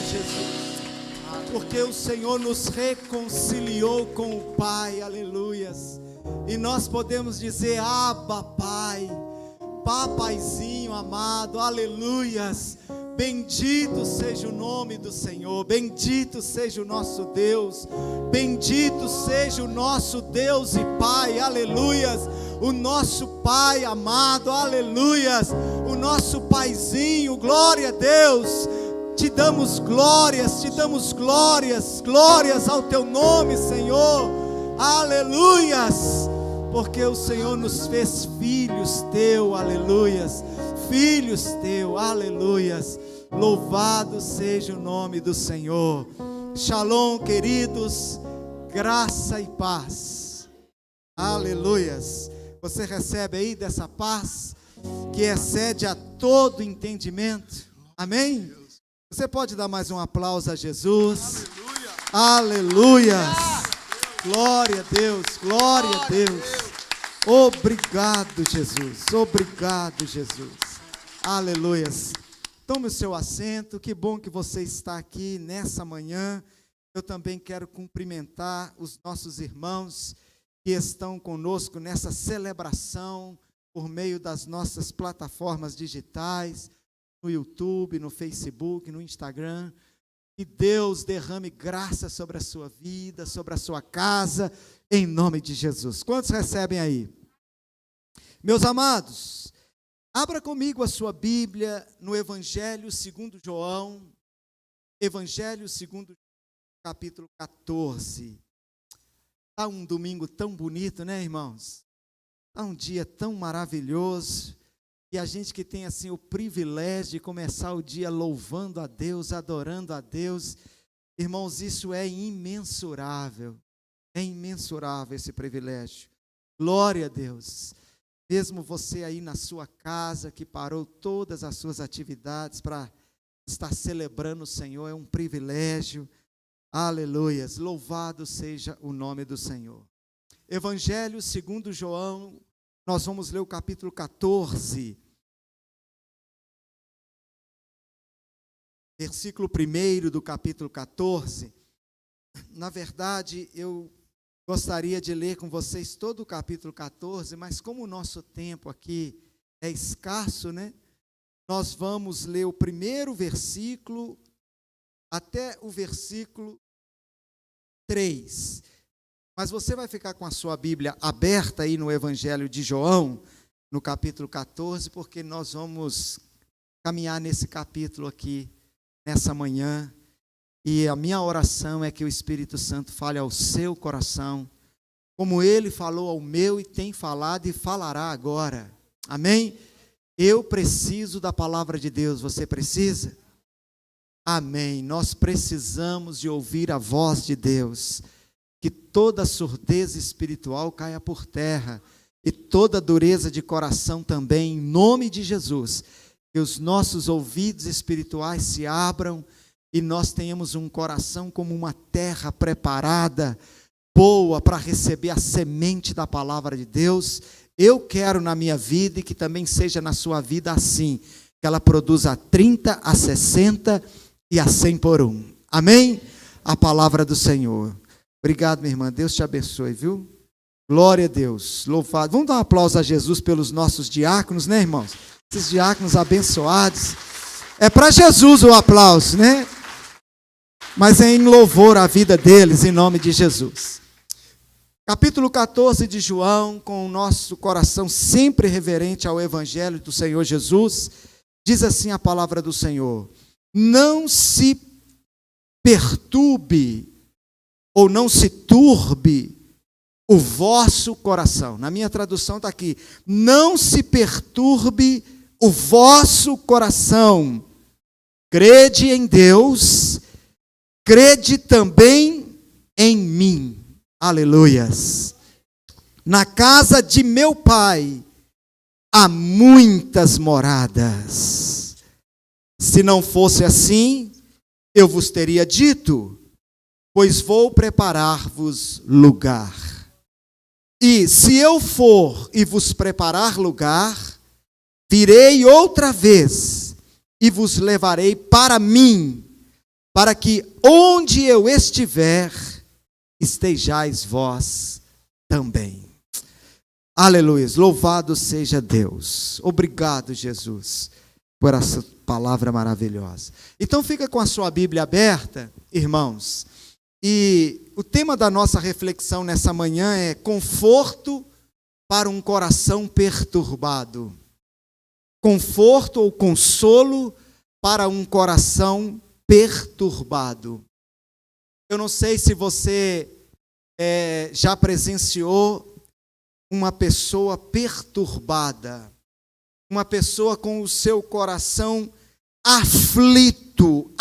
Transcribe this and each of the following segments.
Jesus, porque o Senhor nos reconciliou com o Pai, aleluias, e nós podemos dizer: Abba, Pai, papaizinho amado, aleluias. Bendito seja o nome do Senhor, bendito seja o nosso Deus, bendito seja o nosso Deus e Pai, aleluias, o nosso Pai amado, aleluias, o nosso Paizinho, glória a Deus, te damos glórias, glórias ao teu nome, Senhor, aleluias, porque o Senhor nos fez filhos teu, aleluias, filhos teu, aleluias, louvado seja o nome do Senhor. Shalom, queridos, graça e paz, aleluias. Você recebe aí dessa paz que excede a todo entendimento, amém? Você pode dar mais um aplauso a Jesus, aleluias, glória a Deus, glória a Deus. Obrigado, Jesus, obrigado, Jesus, aleluias. Tome o seu assento, que bom que você está aqui nessa manhã. Eu também quero cumprimentar os nossos irmãos que estão conosco nessa celebração por meio das nossas plataformas digitais, no YouTube, no Facebook, no Instagram. Que Deus derrame graça sobre a sua vida, sobre a sua casa, em nome de Jesus. Quantos recebem aí? Meus amados, abra comigo a sua Bíblia no Evangelho segundo João, Evangelho segundo capítulo 14. Está um domingo tão bonito, né, irmãos? Está um dia tão maravilhoso, e a gente que tem assim o privilégio de começar o dia louvando a Deus, adorando a Deus, irmãos, isso é imensurável esse privilégio. Glória a Deus. Mesmo você aí na sua casa, que parou todas as suas atividades para estar celebrando o Senhor, é um privilégio, aleluias, louvado seja o nome do Senhor. Evangelho segundo João, nós vamos ler o capítulo 14, versículo 1 do capítulo 14, na verdade eu gostaria de ler com vocês todo o capítulo 14, mas como o nosso tempo aqui é escasso, né? Nós vamos ler o primeiro versículo até o versículo 3. Mas você vai ficar com a sua Bíblia aberta aí no Evangelho de João, no capítulo 14, porque nós vamos caminhar nesse capítulo aqui, nessa manhã. E a minha oração é que o Espírito Santo fale ao seu coração, como Ele falou ao meu e tem falado e falará agora. Amém? Eu preciso da palavra de Deus, você precisa? Amém. Nós precisamos de ouvir a voz de Deus. Que toda surdez espiritual caia por terra e toda dureza de coração também, em nome de Jesus. Que os nossos ouvidos espirituais se abram e nós tenhamos um coração como uma terra preparada, boa, para receber a semente da palavra de Deus. Eu quero na minha vida e que também seja na sua vida assim, que ela produza a 30, a 60 e a 100 por um. Amém? A palavra do Senhor. Obrigado, minha irmã. Deus te abençoe, viu? Glória a Deus. Louvado. Vamos dar um aplauso a Jesus pelos nossos diáconos, né, irmãos? Esses diáconos abençoados. É para Jesus o aplauso, né? Mas é em louvor à vida deles, em nome de Jesus. Capítulo 14 de João, com o nosso coração sempre reverente ao Evangelho do Senhor Jesus, diz assim a palavra do Senhor: não se perturbe ou não se turbe o vosso coração. Na minha tradução está aqui: não se perturbe o vosso coração. Crede em Deus, crede também em mim. Aleluias. Na casa de meu Pai há muitas moradas. Se não fosse assim, eu vos teria dito, pois vou preparar-vos lugar. E se eu for e vos preparar lugar, virei outra vez e vos levarei para mim, para que onde eu estiver, estejais vós também. Aleluia, louvado seja Deus. Obrigado, Jesus, por essa palavra maravilhosa. Então fica com a sua Bíblia aberta, irmãos, e o tema da nossa reflexão nessa manhã é conforto para um coração perturbado. Conforto ou consolo para um coração perturbado. Eu não sei se você já presenciou uma pessoa perturbada, uma pessoa com o seu coração aflito,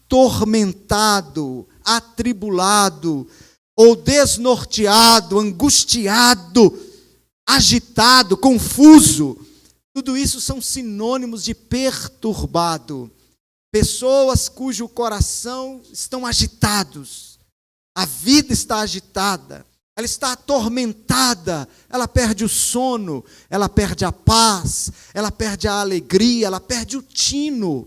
atormentado, atribulado, ou desnorteado, angustiado, agitado, confuso. Tudo isso são sinônimos de perturbado. Pessoas cujo coração estão agitados, a vida está agitada, ela está atormentada, ela perde o sono, ela perde a paz, ela perde a alegria, ela perde o tino,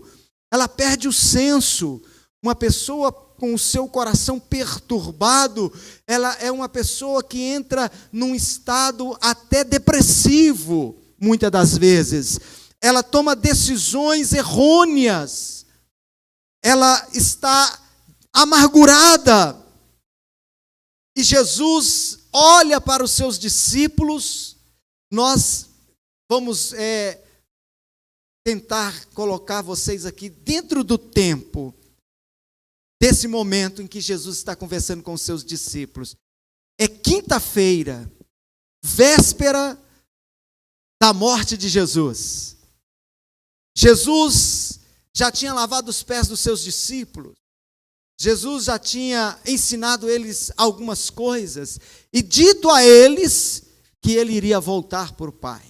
ela perde o senso. Uma pessoa com o seu coração perturbado, ela é uma pessoa que entra num estado até depressivo, muitas das vezes. Ela toma decisões errôneas, ela está amargurada. E Jesus olha para os seus discípulos. Nós vamos tentar colocar vocês aqui dentro do tempo desse momento em que Jesus está conversando com os seus discípulos. É quinta-feira, véspera da morte de Jesus. Jesus já tinha lavado os pés dos seus discípulos. Jesus já tinha ensinado eles algumas coisas e dito a eles que ele iria voltar para o Pai.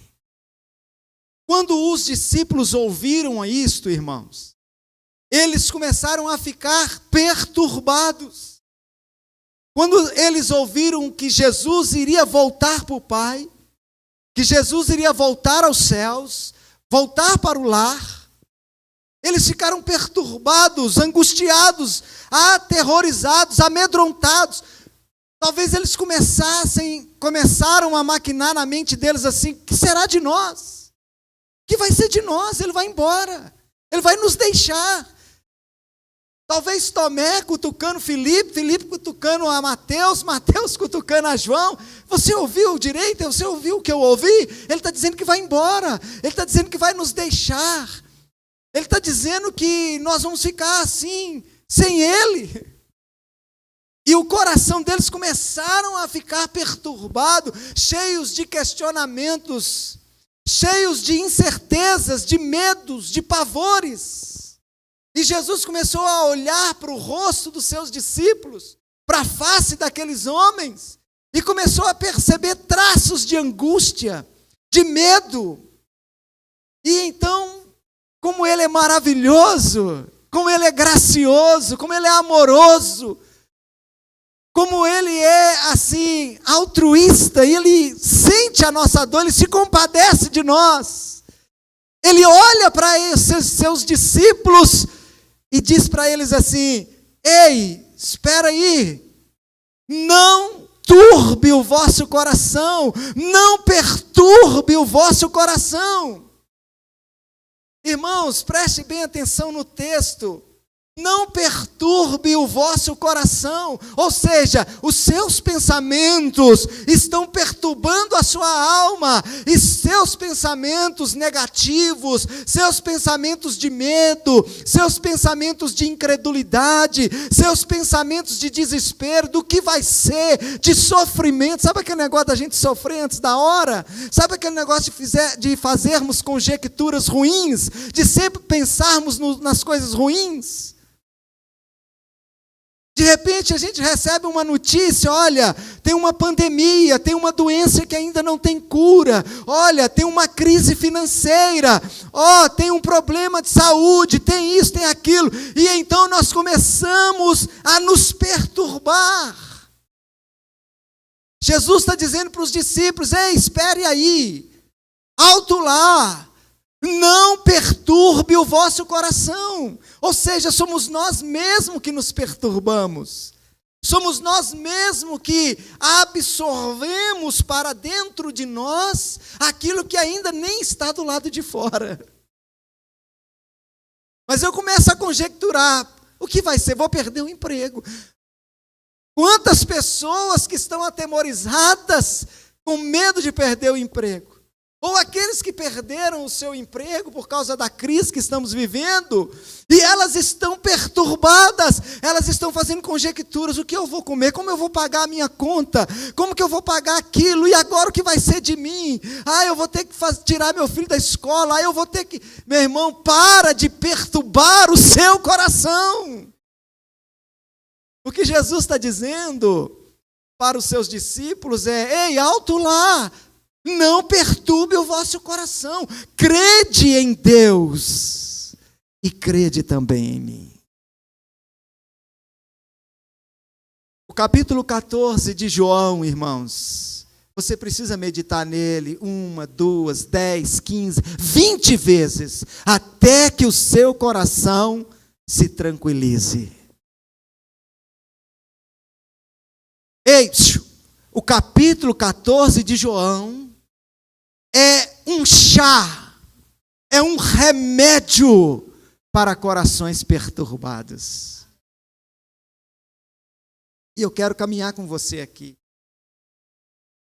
Quando os discípulos ouviram isto, irmãos, eles começaram a ficar perturbados. Quando eles ouviram que Jesus iria voltar para o Pai, que Jesus iria voltar aos céus, voltar para o lar, eles ficaram perturbados, angustiados, aterrorizados, amedrontados. Talvez eles começaram a maquinar na mente deles assim: o que será de nós? O que vai ser de nós? Ele vai embora, ele vai nos deixar. Talvez Tomé cutucando Filipe, Filipe cutucando a Mateus, Mateus cutucando a João. Você ouviu direito? Você ouviu o que eu ouvi? Ele está dizendo que vai embora, ele está dizendo que vai nos deixar. Ele está dizendo que nós vamos ficar assim, sem Ele. E o coração deles começaram a ficar perturbado, cheios de questionamentos, cheios de incertezas, de medos, de pavores. E Jesus começou a olhar para o rosto dos seus discípulos, para a face daqueles homens, e começou a perceber traços de angústia, de medo. E então, como Ele é maravilhoso, como Ele é gracioso, como Ele é amoroso, como Ele é assim, altruísta, e Ele sente a nossa dor, Ele se compadece de nós. Ele olha para esses seus discípulos e diz para eles assim: ei, espera aí, não turbe o vosso coração, não perturbe o vosso coração. Irmãos, preste bem atenção no texto. Não perturbe o vosso coração, ou seja, os seus pensamentos estão perturbando a sua alma, e seus pensamentos negativos, seus pensamentos de medo, seus pensamentos de incredulidade, seus pensamentos de desespero, do que vai ser, de sofrimento. Sabe aquele negócio da gente sofrer antes da hora? Sabe aquele negócio de fazermos conjecturas ruins, de sempre pensarmos nas coisas ruins? De repente a gente recebe uma notícia: olha, tem uma pandemia, tem uma doença que ainda não tem cura, olha, tem uma crise financeira, tem um problema de saúde, tem isso, tem aquilo, e então nós começamos a nos perturbar. Jesus está dizendo para os discípulos: ei, espere aí, alto lá, Não perturbe o vosso coração. Ou seja, somos nós mesmos que nos perturbamos. Somos nós mesmos que absorvemos para dentro de nós aquilo que ainda nem está do lado de fora. Mas eu começo a conjecturar, o que vai ser? Vou perder o emprego. Quantas pessoas que estão atemorizadas com medo de perder o emprego? Ou aqueles que perderam o seu emprego por causa da crise que estamos vivendo, e elas estão perturbadas, elas estão fazendo conjecturas, o que eu vou comer, como eu vou pagar a minha conta, como que eu vou pagar aquilo, e agora o que vai ser de mim? Eu vou ter que tirar meu filho da escola, eu vou ter que... Meu irmão, para de perturbar o seu coração. O que Jesus está dizendo para os seus discípulos é, ei, alto lá, não perturbe o vosso coração. Crede em Deus e crede também em mim. O capítulo 14 de João, irmãos, você precisa meditar nele 1, 2, 10, 15, 20 vezes, até que o seu coração se tranquilize. Ei, o capítulo 14 de João é um chá, é um remédio para corações perturbados. E eu quero caminhar com você aqui.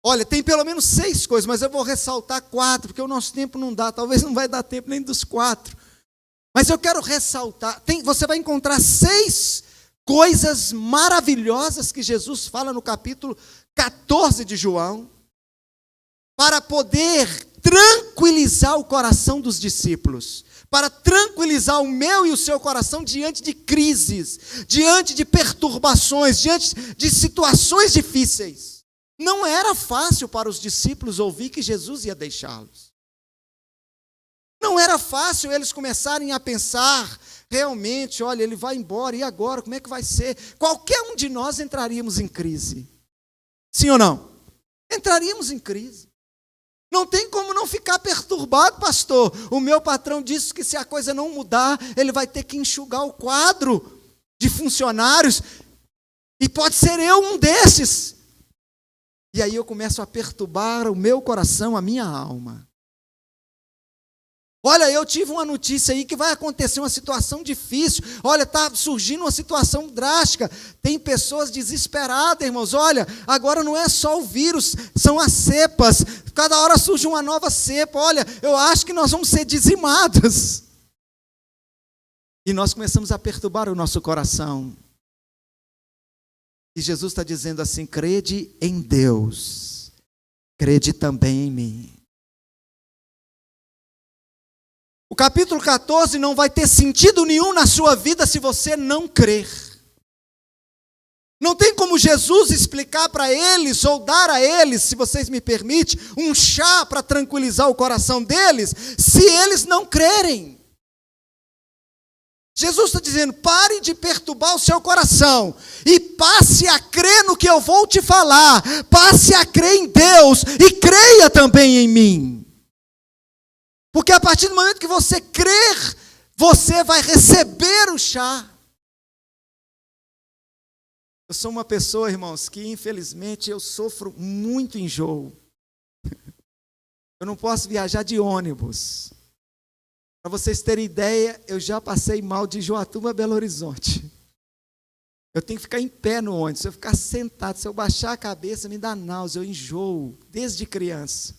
Olha, tem pelo menos 6 coisas, mas eu vou ressaltar 4, porque o nosso tempo não dá, talvez não vai dar tempo nem dos 4. Mas eu quero ressaltar, você vai encontrar 6 coisas maravilhosas que Jesus fala no capítulo 14 de João, para poder tranquilizar o coração dos discípulos, para tranquilizar o meu e o seu coração diante de crises, diante de perturbações, diante de situações difíceis. Não era fácil para os discípulos ouvir que Jesus ia deixá-los. Não era fácil eles começarem a pensar, realmente, olha, ele vai embora, e agora, como é que vai ser? Qualquer um de nós entraríamos em crise. Sim ou não? Entraríamos em crise. Não tem como não ficar perturbado, pastor. O meu patrão disse que se a coisa não mudar, ele vai ter que enxugar o quadro de funcionários, e pode ser eu um desses. E aí eu começo a perturbar o meu coração, a minha alma. Olha, eu tive uma notícia aí que vai acontecer uma situação difícil. Olha, está surgindo uma situação drástica. Tem pessoas desesperadas, irmãos. Olha, agora não é só o vírus, são as cepas. Cada hora surge uma nova cepa. Olha, eu acho que nós vamos ser dizimados. E nós começamos a perturbar o nosso coração. E Jesus está dizendo assim, crede em Deus, crede também em mim. O capítulo 14 não vai ter sentido nenhum na sua vida se você não crer. Não tem como Jesus explicar para eles, ou dar a eles, se vocês me permitem, um chá para tranquilizar o coração deles, se eles não crerem. Jesus está dizendo, pare de perturbar o seu coração, e passe a crer no que eu vou te falar, passe a crer em Deus, e creia também em mim. Porque a partir do momento que você crer, você vai receber o chá. Eu sou uma pessoa, irmãos, que infelizmente eu sofro muito enjoo. Eu não posso viajar de ônibus. Para vocês terem ideia, eu já passei mal de Joatuba a Belo Horizonte. Eu tenho que ficar em pé no ônibus. Se eu ficar sentado, se eu baixar a cabeça, me dá náusea, eu enjoo, desde criança.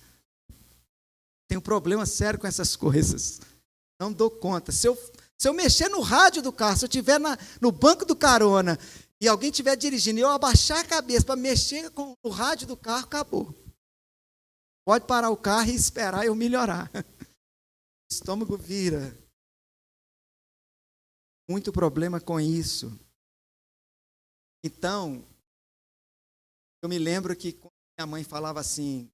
Tenho um problema sério com essas coisas. Não dou conta. Se eu mexer no rádio do carro, se eu estiver no banco do carona, e alguém estiver dirigindo, e eu abaixar a cabeça para mexer com o rádio do carro, acabou. Pode parar o carro e esperar eu melhorar. O estômago vira. Muito problema com isso. Então, eu me lembro que quando minha mãe falava assim,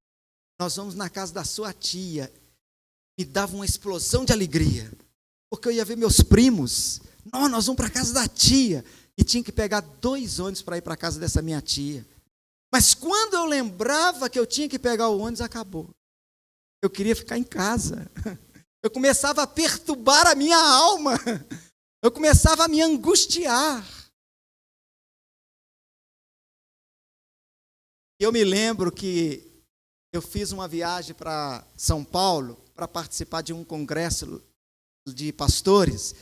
nós vamos na casa da sua tia, me dava uma explosão de alegria, porque eu ia ver meus primos, nós vamos para a casa da tia, e tinha que pegar 2 ônibus para ir para a casa dessa minha tia. Mas quando eu lembrava que eu tinha que pegar o ônibus, acabou. Eu queria ficar em casa. Eu começava a perturbar a minha alma. Eu começava a me angustiar. Eu me lembro que eu fiz uma viagem para São Paulo para participar de um congresso de pastores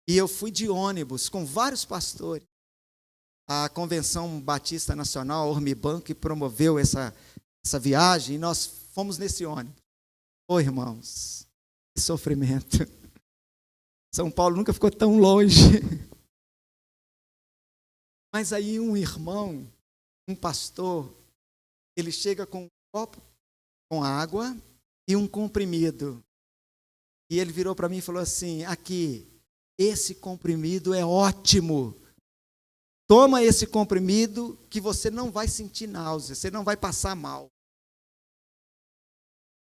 e eu fui de ônibus com vários pastores. A Convenção Batista Nacional, a Ormiban, que promoveu essa viagem, e nós fomos nesse ônibus. Ô, irmãos, que sofrimento. São Paulo nunca ficou tão longe. Mas aí um irmão, um pastor, ele chega com um copo com água e um comprimido. E ele virou para mim e falou assim: aqui, esse comprimido é ótimo. Toma esse comprimido que você não vai sentir náusea, você não vai passar mal.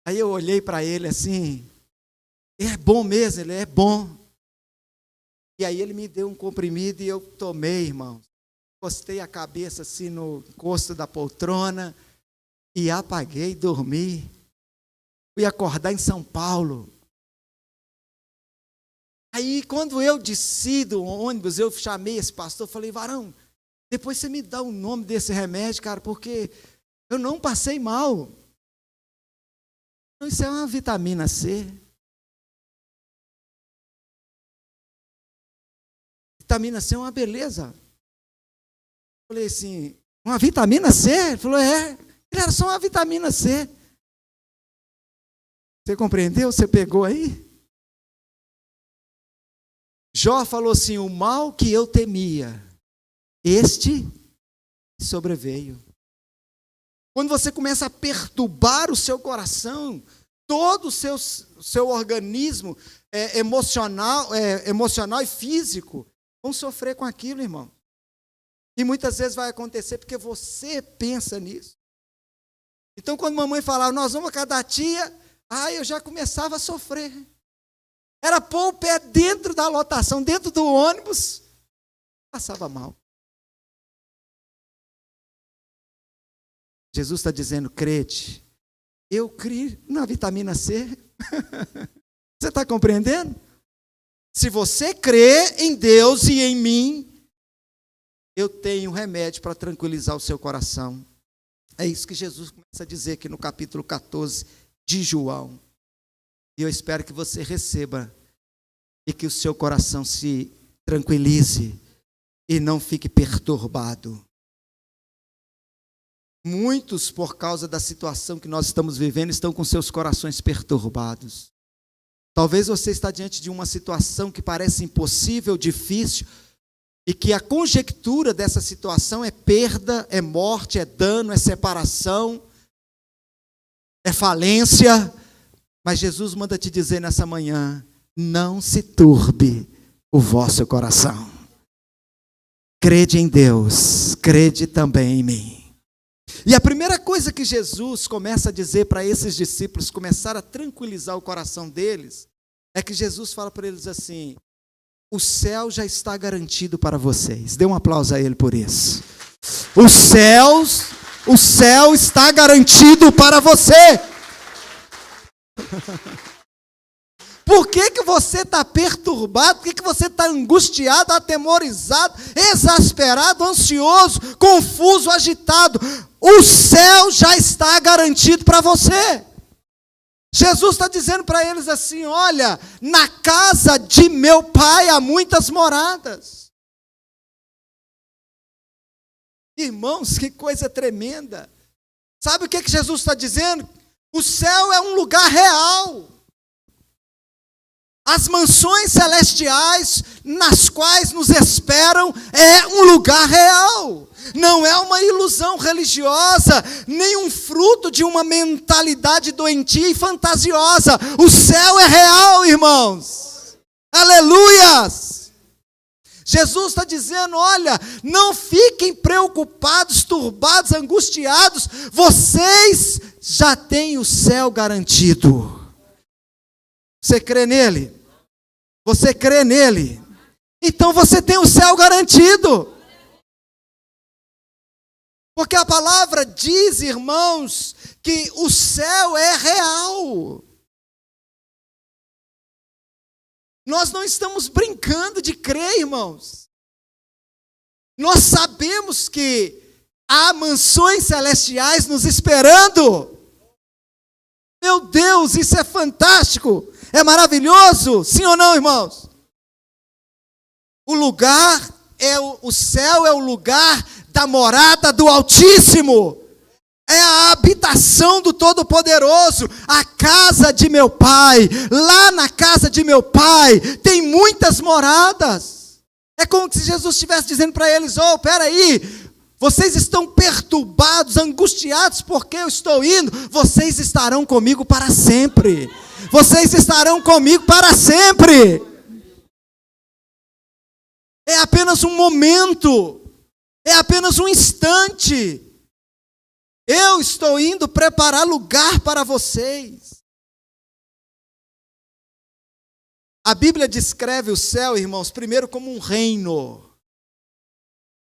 Aí eu olhei para ele assim, é bom mesmo? Ele é bom. E aí ele me deu um comprimido e eu tomei, irmão. Encostei a cabeça assim no encosto da poltrona e apaguei, dormi. Fui acordar em São Paulo. Aí quando eu desci do ônibus, eu chamei esse pastor, falei: varão, depois você me dá o nome desse remédio, cara, porque eu não passei mal. Isso é uma vitamina C. Vitamina C é uma beleza. Falei assim: uma vitamina C? Ele falou: é. Ele era só uma vitamina C. Você compreendeu? Você pegou aí? Jó falou assim: o mal que eu temia, este sobreveio. Quando você começa a perturbar o seu coração, todo o seu organismo emocional e físico vão sofrer com aquilo, irmão. E muitas vezes vai acontecer porque você pensa nisso. Então, quando mamãe falava: nós vamos a cada tia, eu já começava a sofrer. Era pôr o pé dentro da lotação, dentro do ônibus, passava mal. Jesus está dizendo: crede, eu criei na vitamina C. Você está compreendendo? Se você crê em Deus e em mim, eu tenho remédio para tranquilizar o seu coração. É isso que Jesus começa a dizer aqui no capítulo 14 de João. E eu espero que você receba e que o seu coração se tranquilize e não fique perturbado. Muitos, por causa da situação que nós estamos vivendo, estão com seus corações perturbados. Talvez você está diante de uma situação que parece impossível, difícil, e que a conjectura dessa situação é perda, é morte, é dano, é separação, é falência. Mas Jesus manda te dizer nessa manhã: não se turbe o vosso coração. Crede em Deus, crede também em mim. E a primeira coisa que Jesus começa a dizer para esses discípulos, começar a tranquilizar o coração deles, é que Jesus fala para eles assim: o céu já está garantido para vocês. Dê um aplauso a ele por isso. O céu está garantido para você. Por que você está perturbado? Por que você está angustiado, atemorizado, exasperado, ansioso, confuso, agitado? O céu já está garantido para você. Jesus está dizendo para eles assim: olha, na casa de meu pai há muitas moradas. Irmãos, que coisa tremenda. Sabe o que Jesus está dizendo? O céu é um lugar real. As mansões celestiais nas quais nos esperam é um lugar real. Não é uma ilusão religiosa, nem um fruto de uma mentalidade doentia e fantasiosa. O céu é real, irmãos. Aleluias! Jesus está dizendo: olha, não fiquem preocupados, turbados, angustiados. Vocês já têm o céu garantido. Você crê nele? Você crê nele? Então você tem o céu garantido. Porque a palavra diz, irmãos, que o céu é real. Nós não estamos brincando de crer, irmãos. Nós sabemos que há mansões celestiais nos esperando. Meu Deus, isso é fantástico, é maravilhoso, sim ou não, irmãos? O céu é o lugar da morada do Altíssimo. É a habitação do Todo-Poderoso, a casa de meu Pai. Lá na casa de meu Pai tem muitas moradas. É como se Jesus estivesse dizendo para eles: peraí, vocês estão perturbados, angustiados porque eu estou indo. Vocês estarão comigo para sempre. Vocês estarão comigo para sempre. É apenas um momento, é apenas um instante. Eu estou indo preparar lugar para vocês. A Bíblia descreve o céu, irmãos, primeiro como um reino.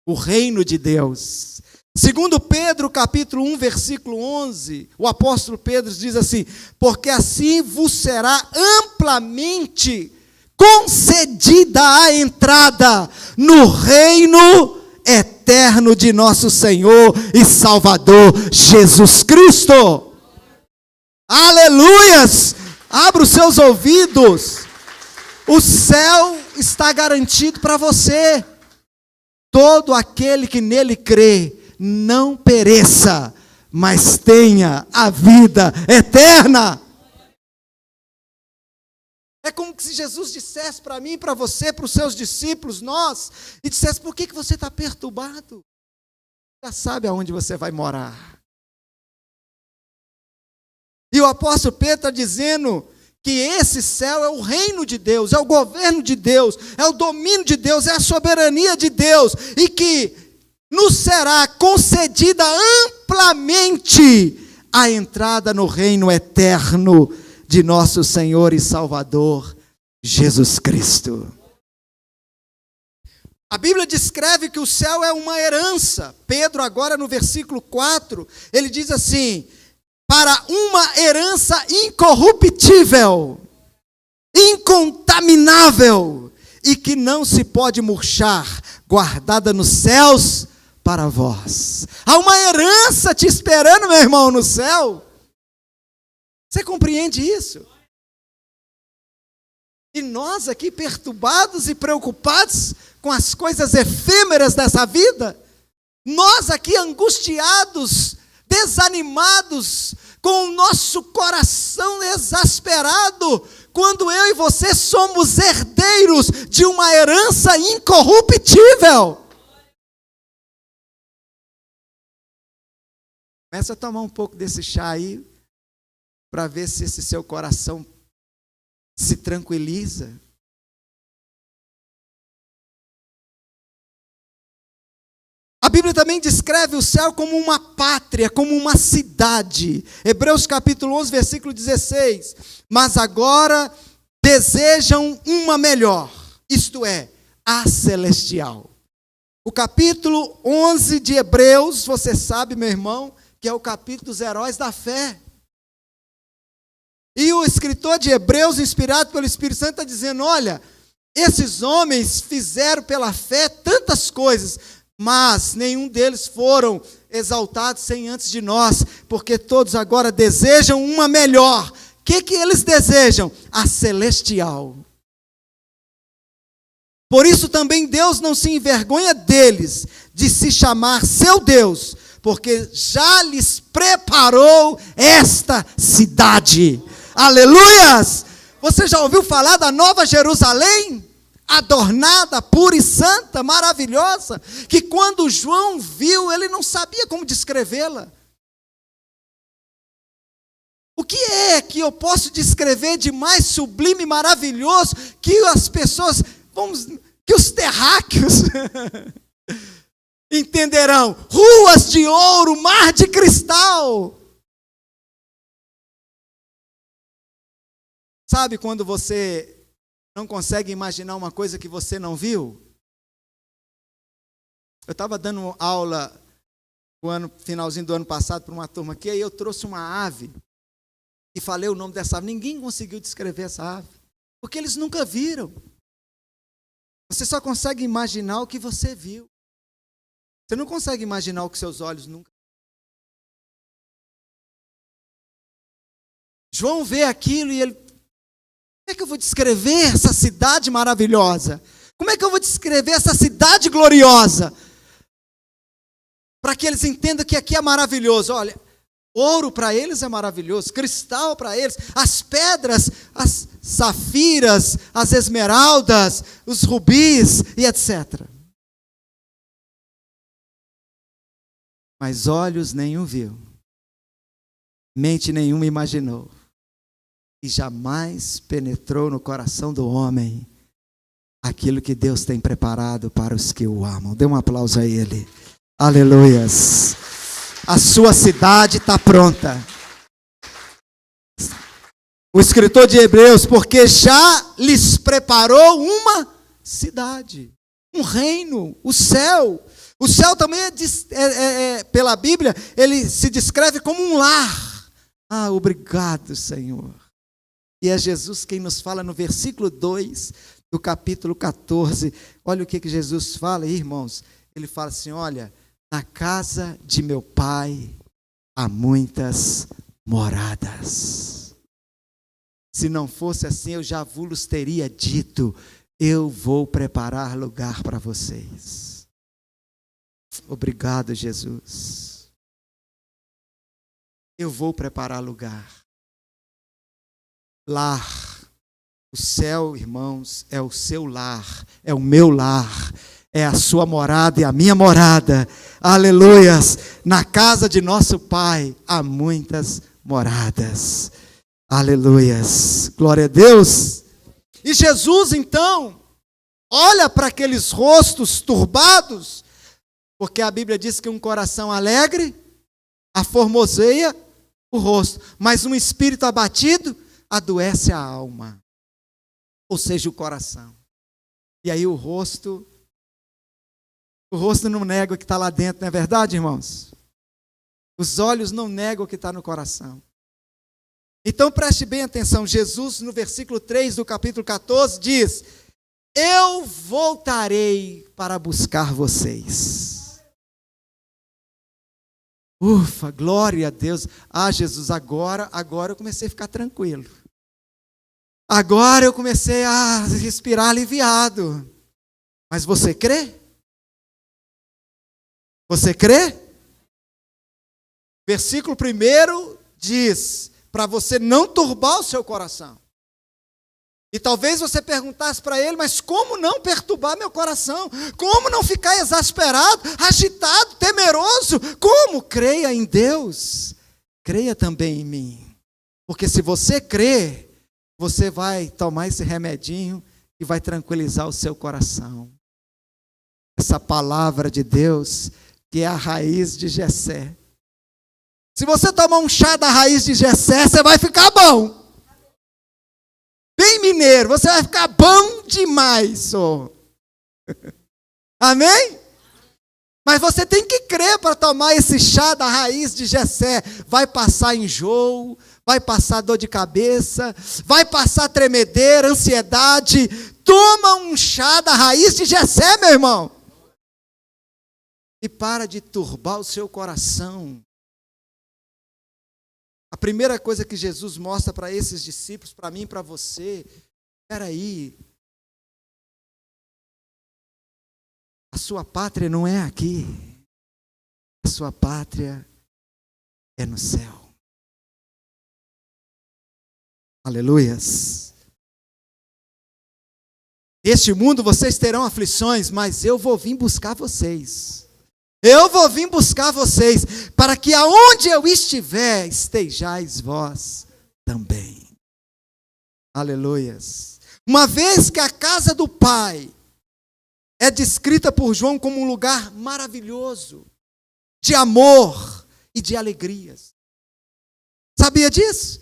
O reino de Deus. Segundo Pedro, capítulo 1, versículo 11, o apóstolo Pedro diz assim: porque assim vos será amplamente concedida a entrada no reino eterno de nosso Senhor e Salvador Jesus Cristo. Aleluias! Abra os seus ouvidos. O céu está garantido para você. Todo aquele que nele crê não pereça, mas tenha a vida eterna. É como se Jesus dissesse para mim, para você, para os seus discípulos, nós, e dissesse: por que você está perturbado? Já sabe aonde você vai morar. E o apóstolo Pedro está dizendo que esse céu é o reino de Deus, é o governo de Deus, é o domínio de Deus, é a soberania de Deus, e que nos será concedida amplamente a entrada no reino eterno de nosso Senhor e Salvador, Jesus Cristo. A Bíblia descreve que o céu é uma herança. Pedro, agora no versículo 4, ele diz assim: para uma herança incorruptível, incontaminável, e que não se pode murchar, guardada nos céus para vós. Há uma herança te esperando, meu irmão, no céu. Você compreende isso? E nós aqui perturbados e preocupados com as coisas efêmeras dessa vida, nós aqui angustiados, desanimados, com o nosso coração exasperado, quando eu e você somos herdeiros de uma herança incorruptível. Começa a tomar um pouco desse chá aí, para ver se esse seu coração se tranquiliza. A Bíblia também descreve o céu como uma pátria, como uma cidade. Hebreus capítulo 11, versículo 16. Mas agora desejam uma melhor, isto é, a celestial. O capítulo 11 de Hebreus, você sabe, meu irmão, que é o capítulo dos heróis da fé. E o escritor de Hebreus, inspirado pelo Espírito Santo, está dizendo: olha, esses homens fizeram pela fé tantas coisas, mas nenhum deles foram exaltados sem antes de nós, porque todos agora desejam uma melhor. O que eles desejam? A celestial. Por isso também Deus não se envergonha deles, de se chamar seu Deus, porque já lhes preparou esta cidade. Aleluias! Você já ouviu falar da Nova Jerusalém? Adornada, pura e santa, maravilhosa, que quando João viu, ele não sabia como descrevê-la. O que é que eu posso descrever de mais sublime e maravilhoso que as pessoas, que os terráqueos entenderão? Ruas de ouro, mar de cristal. Sabe quando você não consegue imaginar uma coisa que você não viu? Eu estava dando aula finalzinho do ano passado para uma turma aqui, aí eu trouxe uma ave e falei o nome dessa ave. Ninguém conseguiu descrever essa ave. Porque eles nunca viram. Você só consegue imaginar o que você viu. Você não consegue imaginar o que seus olhos nunca. João vê aquilo e ele... Como é que eu vou descrever essa cidade maravilhosa? Como é que eu vou descrever essa cidade gloriosa? Para que eles entendam que aqui é maravilhoso. Olha, ouro para eles é maravilhoso, cristal para eles, as pedras, as safiras, as esmeraldas, os rubis e etc. Mas olhos nenhum viu, mente nenhuma imaginou, e jamais penetrou no coração do homem aquilo que Deus tem preparado para os que o amam. Dê um aplauso a Ele. Aleluias. A sua cidade está pronta. O escritor de Hebreus, porque já lhes preparou uma cidade, um reino, o céu. O céu também pela Bíblia, ele se descreve como um lar. Ah, obrigado, Senhor. E é Jesus quem nos fala no versículo 2 do capítulo 14. Olha o que Jesus fala, irmãos. Ele fala assim, olha, na casa de meu Pai há muitas moradas. Se não fosse assim, eu já vos teria dito, eu vou preparar lugar para vocês. Obrigado, Jesus. Eu vou preparar lugar. Lar. O céu, irmãos, é o seu lar, é o meu lar, é a sua morada e a minha morada. Aleluias! Na casa de nosso Pai há muitas moradas. Aleluias! Glória a Deus! E Jesus, então, olha para aqueles rostos turbados, porque a Bíblia diz que um coração alegre aformoseia o rosto, mas um espírito abatido adoece a alma. Ou seja, o coração. E aí o rosto não nega o que está lá dentro, não é verdade, irmãos? Os olhos não negam o que está no coração. Então preste bem atenção, Jesus no versículo 3 do capítulo 14 diz, eu voltarei para buscar vocês. Ufa, glória a Deus. Ah, Jesus, agora eu comecei a ficar tranquilo. Agora eu comecei a respirar aliviado. Mas você crê? Você crê? Versículo 1 diz, para você não turbar o seu coração. E talvez você perguntasse para ele, mas como não perturbar meu coração? Como não ficar exasperado, agitado, temeroso? Como? Creia em Deus, creia também em mim. Porque se você crê, você vai tomar esse remedinho e vai tranquilizar o seu coração. Essa palavra de Deus, que é a raiz de Jessé. Se você tomar um chá da raiz de Jessé, você vai ficar bom. Bem mineiro, você vai ficar bom demais. Oh. Amém? Mas você tem que crer para tomar esse chá da raiz de Jessé. Vai passar enjoo, vai passar dor de cabeça, vai passar tremedeira, ansiedade. Toma um chá da raiz de Jessé, meu irmão. E para de turbar o seu coração. A primeira coisa que Jesus mostra para esses discípulos, para mim e para você, espera aí. A sua pátria não é aqui. A sua pátria é no céu. Aleluias. Neste mundo vocês terão aflições, mas eu vou vir buscar vocês. Eu vou vir buscar vocês, para que aonde eu estiver, estejais vós também. Aleluias. Uma vez que a casa do Pai é descrita por João como um lugar maravilhoso, de amor e de alegrias. Sabia disso?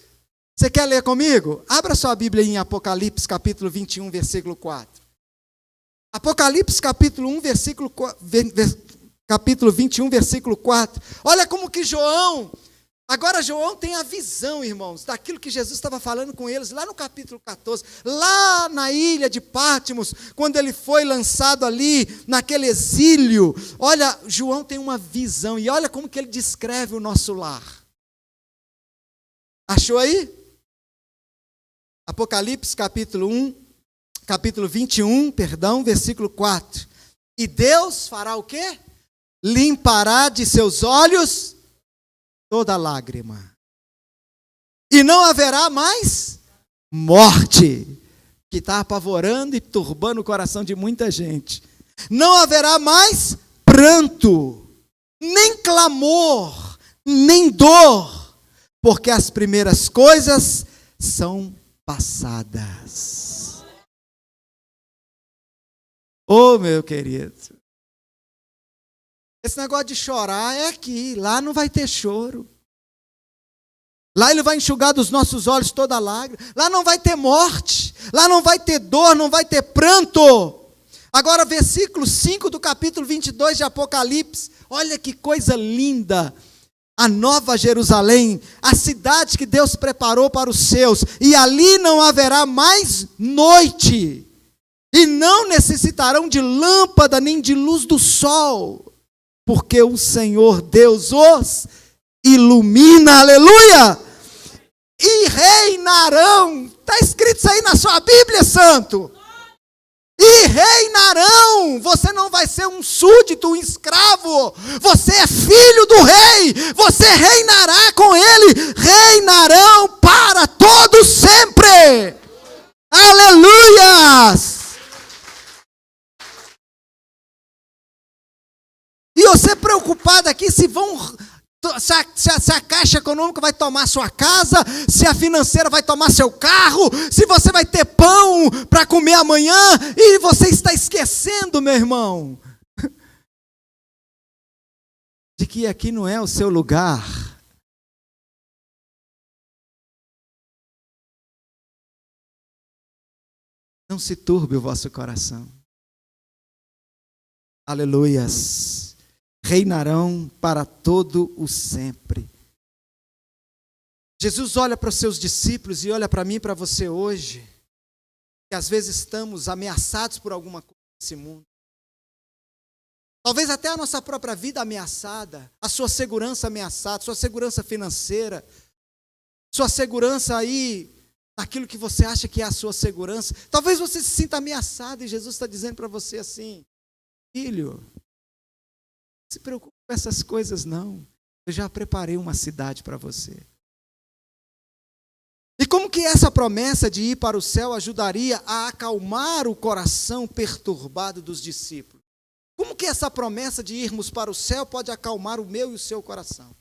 Você quer ler comigo? Abra sua Bíblia em Apocalipse, capítulo 21, versículo 4. Apocalipse, capítulo 1, capítulo 21, versículo 4. Olha como que João Agora João tem a visão, irmãos, daquilo que Jesus estava falando com eles lá no capítulo 14, lá na ilha de Patmos, quando ele foi lançado ali naquele exílio. Olha, João tem uma visão e olha como que ele descreve o nosso lar. Achou aí? Apocalipse capítulo 21, versículo 4. E Deus fará o quê? Limpará de seus olhos toda lágrima. E não haverá mais morte, que está apavorando e turbando o coração de muita gente. Não haverá mais pranto, nem clamor, nem dor, porque as primeiras coisas são passadas. Oh, meu querido, esse negócio de chorar é aqui, lá não vai ter choro. Lá ele vai enxugar dos nossos olhos toda lágrima. Lá não vai ter morte, lá não vai ter dor, não vai ter pranto. Agora, versículo 5 do capítulo 22 de Apocalipse, olha que coisa linda. A Nova Jerusalém, a cidade que Deus preparou para os seus, e ali não haverá mais noite, e não necessitarão de lâmpada nem de luz do sol, porque o Senhor Deus os ilumina, aleluia, e reinarão. Está escrito isso aí na sua Bíblia, santo. E reinarão. Você não vai ser um súdito, um escravo. Você é filho do rei. Você reinará com ele. Reinarão para todo sempre. Aleluias. E você preocupado aqui se a Caixa Econômica vai tomar sua casa, se a financeira vai tomar seu carro, se você vai ter pão para comer amanhã, e você está esquecendo, meu irmão, de que aqui não é o seu lugar. Não se turbe o vosso coração. Aleluias. Reinarão para todo o sempre. Jesus olha para os seus discípulos e olha para mim e para você hoje, que às vezes estamos ameaçados por alguma coisa nesse mundo. Talvez até a nossa própria vida ameaçada, a sua segurança ameaçada, sua segurança financeira, sua segurança aí, aquilo que você acha que é a sua segurança. Talvez você se sinta ameaçado e Jesus está dizendo para você assim: filho, não se preocupe com essas coisas não. Eu já preparei uma cidade para você. E como que essa promessa de ir para o céu ajudaria a acalmar o coração perturbado dos discípulos? Como que essa promessa de irmos para o céu pode acalmar o meu e o seu coração?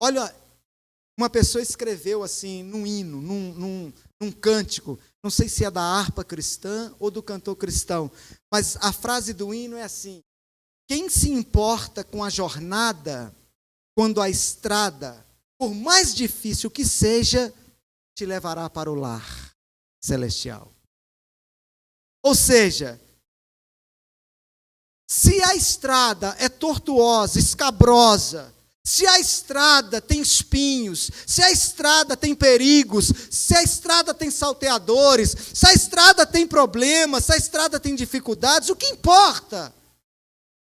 Olha, uma pessoa escreveu assim, num hino, num cântico, não sei se é da harpa cristã ou do cantor cristão, mas a frase do hino é assim: quem se importa com a jornada, quando a estrada, por mais difícil que seja, te levará para o lar celestial? Ou seja, se a estrada é tortuosa, escabrosa, se a estrada tem espinhos, se a estrada tem perigos, se a estrada tem salteadores, se a estrada tem problemas, se a estrada tem dificuldades, o que importa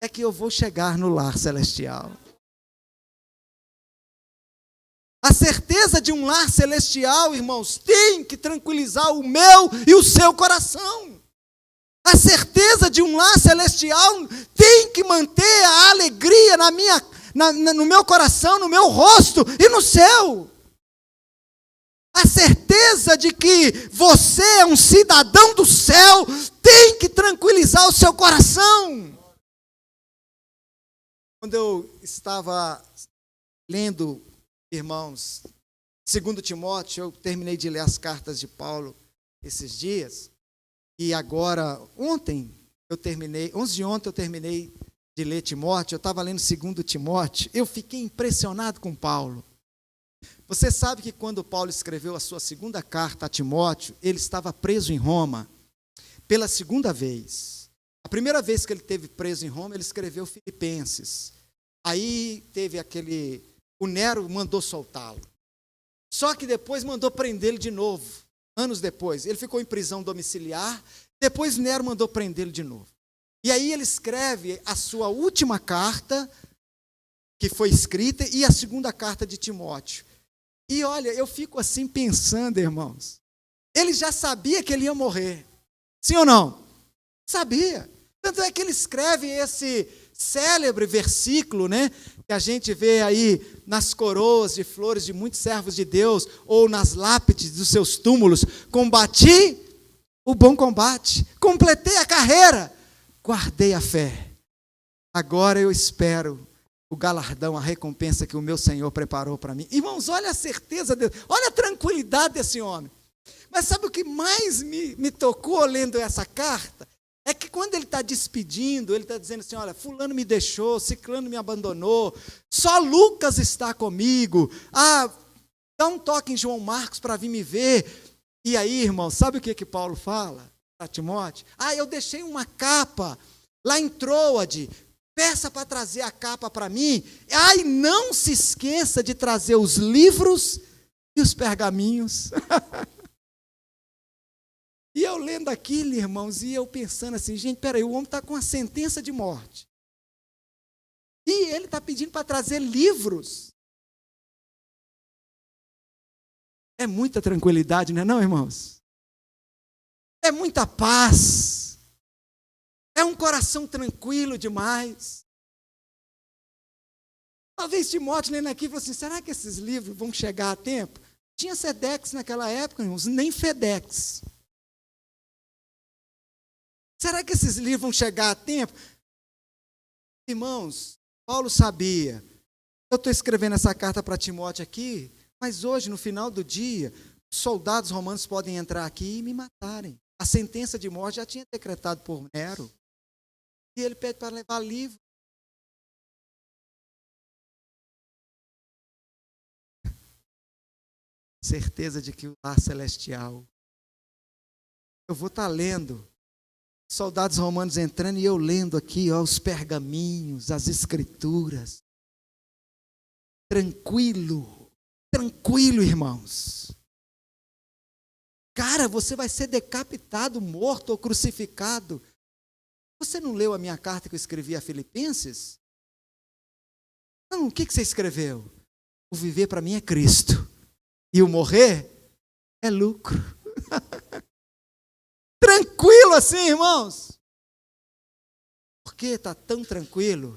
é que eu vou chegar no lar celestial. A certeza de um lar celestial, irmãos, tem que tranquilizar o meu e o seu coração. A certeza de um lar celestial tem que manter a alegria no meu coração, no meu rosto e no seu. A certeza de que você é um cidadão do céu tem que tranquilizar o seu coração. Quando eu estava lendo, irmãos, 2 Timóteo, eu terminei de ler as cartas de Paulo esses dias, e agora, ontem eu terminei de ler Timóteo, eu estava lendo 2 Timóteo, eu fiquei impressionado com Paulo. Você sabe que quando Paulo escreveu a sua segunda carta a Timóteo, ele estava preso em Roma pela segunda vez. A primeira vez que ele esteve preso em Roma, ele escreveu Filipenses. Aí teve aquele o Nero mandou soltá-lo. Só que depois mandou prendê-lo de novo, anos depois. Ele ficou em prisão domiciliar, depois Nero mandou prendê-lo de novo. E aí ele escreve a sua última carta, que foi escrita, e a segunda carta de Timóteo. E olha, eu fico assim pensando, irmãos, ele já sabia que ele ia morrer. Sim ou não? Sabia. Tanto é que ele escreve esse célebre versículo, né, que a gente vê aí nas coroas de flores de muitos servos de Deus, ou nas lápides dos seus túmulos: combati o bom combate, completei a carreira, guardei a fé. Agora eu espero o galardão, a recompensa que o meu Senhor preparou para mim. Irmãos, olha a certeza dele, olha a tranquilidade desse homem. Mas sabe o que mais me tocou lendo essa carta? É que quando ele está despedindo, ele está dizendo assim: olha, fulano me deixou, ciclano me abandonou, só Lucas está comigo. Dá um toque em João Marcos para vir me ver. E aí, irmão, sabe o que Paulo fala para Timóteo? Eu deixei uma capa lá em Troade, peça para trazer a capa para mim. E não se esqueça de trazer os livros e os pergaminhos. E eu lendo aquilo, irmãos, e eu pensando assim: gente, peraí, o homem está com uma sentença de morte. E ele está pedindo para trazer livros. É muita tranquilidade, não é não, irmãos? É muita paz. É um coração tranquilo demais. Talvez Timóteo lendo aqui falou assim: será que esses livros vão chegar a tempo? Tinha Sedex naquela época, irmãos, nem Fedex. Será que esses livros vão chegar a tempo? Irmãos, Paulo sabia. Eu estou escrevendo essa carta para Timóteo aqui, mas hoje, no final do dia, soldados romanos podem entrar aqui e me matarem. A sentença de morte já tinha decretado por Nero. E ele pede para levar livro. Certeza de que o lar celestial. Eu vou estar lendo soldados romanos entrando e eu lendo aqui, os pergaminhos, as escrituras. Tranquilo, tranquilo, irmãos. Cara, você vai ser decapitado, morto ou crucificado. Você não leu a minha carta que eu escrevi a Filipenses? Não, o que você escreveu? O viver para mim é Cristo. E o morrer é lucro. Tranquilo assim, irmãos. Por que está tão tranquilo?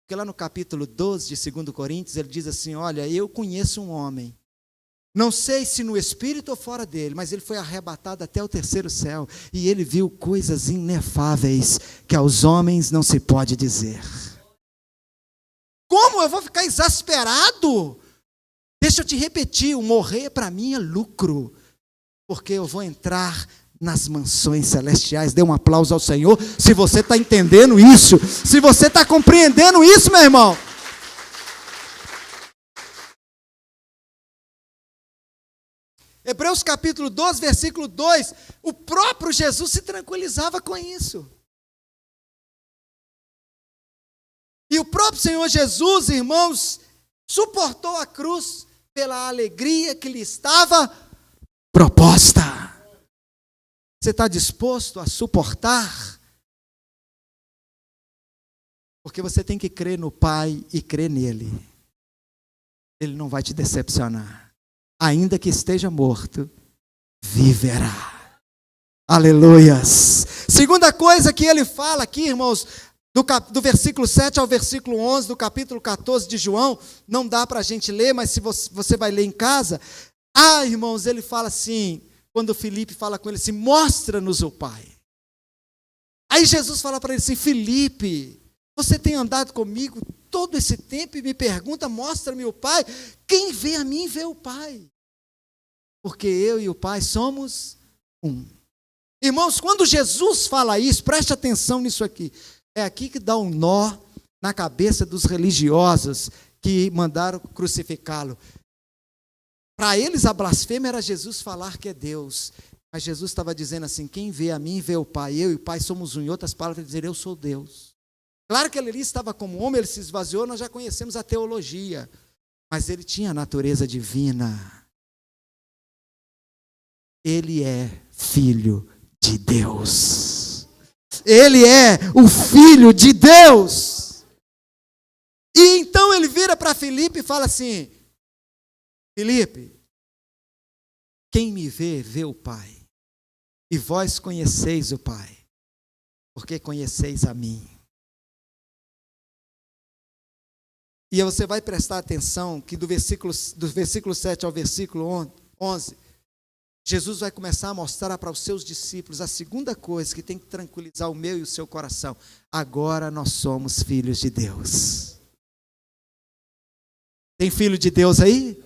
Porque lá no capítulo 12 de 2 Coríntios, ele diz assim: olha, eu conheço um homem, não sei se no espírito ou fora dele, mas ele foi arrebatado até o terceiro céu, e ele viu coisas inefáveis que aos homens não se pode dizer. Como eu vou ficar exasperado? Deixa eu te repetir, o morrer para mim é lucro, porque eu vou entrar nas mansões celestiais. Dê um aplauso ao Senhor, se você está entendendo isso, se você está compreendendo isso, meu irmão. Hebreus capítulo 12, versículo 2, o próprio Jesus se tranquilizava com isso. E o próprio Senhor Jesus, irmãos, suportou a cruz pela alegria que lhe estava proposta. Você está disposto a suportar? Porque você tem que crer no Pai e crer nele. Ele não vai te decepcionar. Ainda que esteja morto, viverá. Aleluias. Segunda coisa que ele fala aqui, irmãos, do versículo 7 ao versículo 11, do capítulo 14 de João, não dá para a gente ler, mas se você vai ler em casa. Irmãos, ele fala assim, quando Filipe fala com ele assim: mostra-nos o Pai. Aí Jesus fala para ele assim: Filipe, você tem andado comigo todo esse tempo e me pergunta: mostra-me o Pai. Quem vê a mim, vê o Pai. Porque eu e o Pai somos um. Irmãos, quando Jesus fala isso, preste atenção nisso aqui. É aqui que dá um nó na cabeça dos religiosos que mandaram crucificá-lo. Para eles a blasfêmia era Jesus falar que é Deus. Mas Jesus estava dizendo assim: quem vê a mim, vê o Pai. Eu e o Pai somos um. Em outras palavras, dizer: eu sou Deus. Claro que ele ali estava como homem, ele se esvaziou, nós já conhecemos a teologia. mas ele tinha a natureza divina. Ele é filho de Deus. Ele é o filho de Deus. E então ele vira para Filipe e fala assim: Filipe, quem me vê, vê o Pai. E vós conheceis o Pai, porque conheceis a mim. E você vai prestar atenção que do versículo 7 ao versículo 11, Jesus vai começar a mostrar para os seus discípulos a segunda coisa que tem que tranquilizar o meu e o seu coração. Agora nós somos filhos de Deus. Tem filho de Deus aí?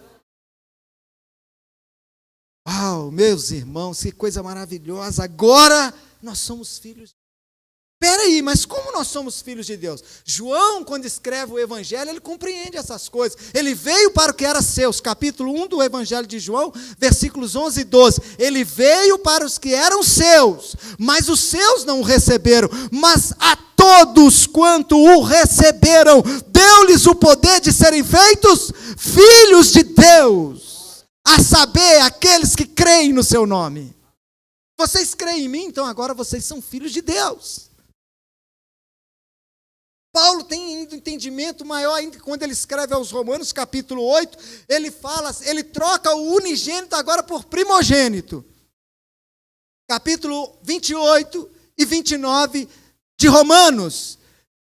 Uau, meus irmãos, que coisa maravilhosa. Agora nós somos filhos. Espera aí, mas como nós somos filhos de Deus? João, quando escreve o Evangelho, ele compreende essas coisas. Ele veio para o que era seus. Capítulo 1 do Evangelho de João, versículos 11 e 12. Ele veio para os que eram seus, mas os seus não o receberam. Mas a todos quanto o receberam, deu-lhes o poder de serem feitos filhos de Deus. A saber, aqueles que creem no seu nome. Vocês creem em mim, então agora vocês são filhos de Deus. Paulo tem ainda um entendimento maior ainda quando ele escreve aos Romanos, capítulo 8, ele troca o unigênito agora por primogênito. Capítulo 28 e 29 de Romanos,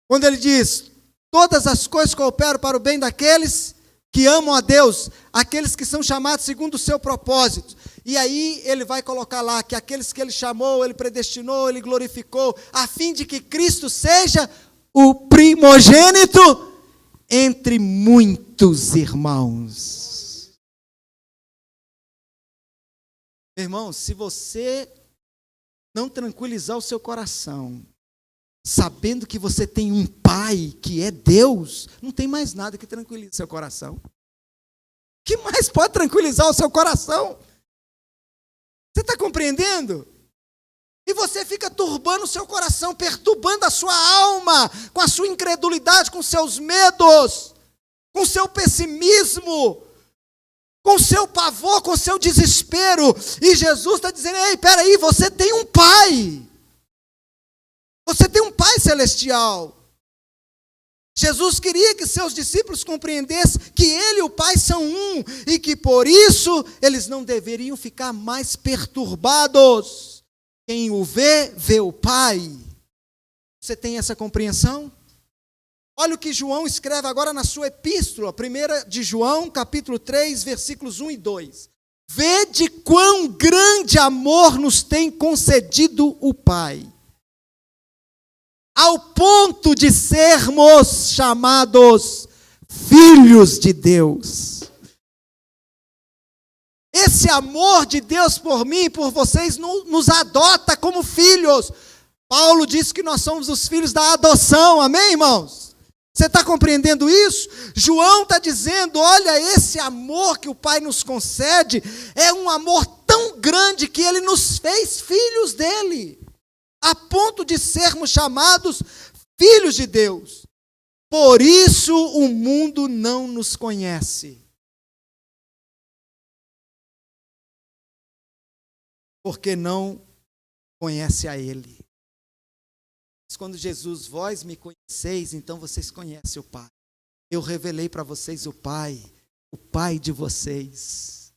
quando ele diz: todas as coisas cooperam para o bem daqueles que amam a Deus, aqueles que são chamados segundo o seu propósito. E aí ele vai colocar lá que aqueles que ele chamou, ele predestinou, ele glorificou, a fim de que Cristo seja o primogênito entre muitos irmãos. Irmãos, se você não tranquilizar o seu coração, sabendo que você tem um Pai que é Deus, não tem mais nada que tranquilize seu coração. O que mais pode tranquilizar o seu coração? Você está compreendendo? E você fica turbando o seu coração, perturbando a sua alma, com a sua incredulidade, com seus medos, com o seu pessimismo, com o seu pavor, com o seu desespero. E Jesus está dizendo: ei, peraí, você tem um Pai. Você tem um Pai celestial. Jesus queria que seus discípulos compreendessem que Ele e o Pai são um, e que por isso eles não deveriam ficar mais perturbados. Quem o vê, vê o Pai. Você tem essa compreensão? Olha o que João escreve agora na sua epístola, 1 de João, capítulo 3, versículos 1 e 2. Vede quão grande amor nos tem concedido o Pai, ao ponto de sermos chamados filhos de Deus. Esse amor de Deus por mim e por vocês nos adota como filhos. Paulo diz que nós somos os filhos da adoção, amém, irmãos? Você está compreendendo isso? João está dizendo: olha, esse amor que o Pai nos concede é um amor tão grande que Ele nos fez filhos dEle, a ponto de sermos chamados filhos de Deus. Por isso o mundo não nos conhece, porque não conhece a Ele. Mas quando Jesus: vós me conheceis, então vocês conhecem o Pai. Eu revelei para vocês o Pai de vocês.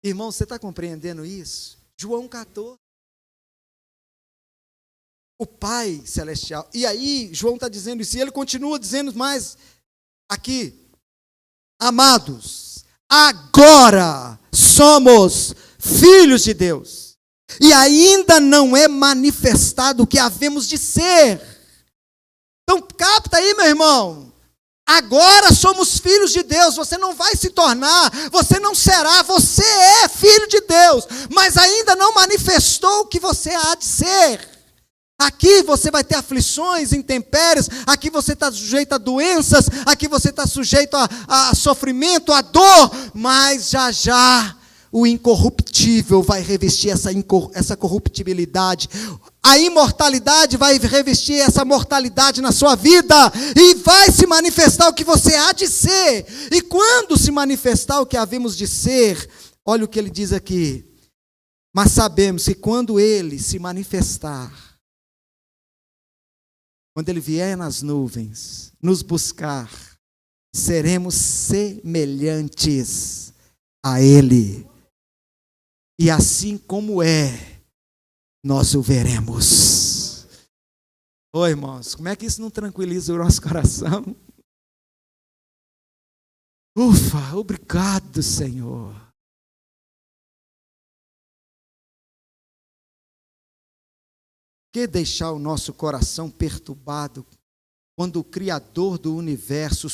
Irmão, você está compreendendo isso? João 14. O Pai celestial. E aí, João está dizendo isso, e ele continua dizendo mais aqui: amados, agora somos filhos de Deus, e ainda não é manifestado o que havemos de ser. Então capta aí, meu irmão. Agora somos filhos de Deus. Você não vai se tornar, você não será, você é filho de Deus, mas ainda não manifestou o que você há de ser. Aqui você vai ter aflições, intempéries, aqui você está sujeito a doenças, aqui você está sujeito a sofrimento, a dor, mas já o incorruptível vai revestir essa corruptibilidade. a imortalidade vai revestir essa mortalidade na sua vida, e vai se manifestar o que você há de ser. E quando se manifestar o que havemos de ser, olha o que ele diz aqui: mas sabemos que quando ele se manifestar, quando ele vier nas nuvens, nos buscar, seremos semelhantes a ele. E assim como é, nós o veremos. Ô irmãos, como é que isso não tranquiliza o nosso coração? Ufa, obrigado, Senhor. Que deixar o nosso coração perturbado quando o Criador do universo,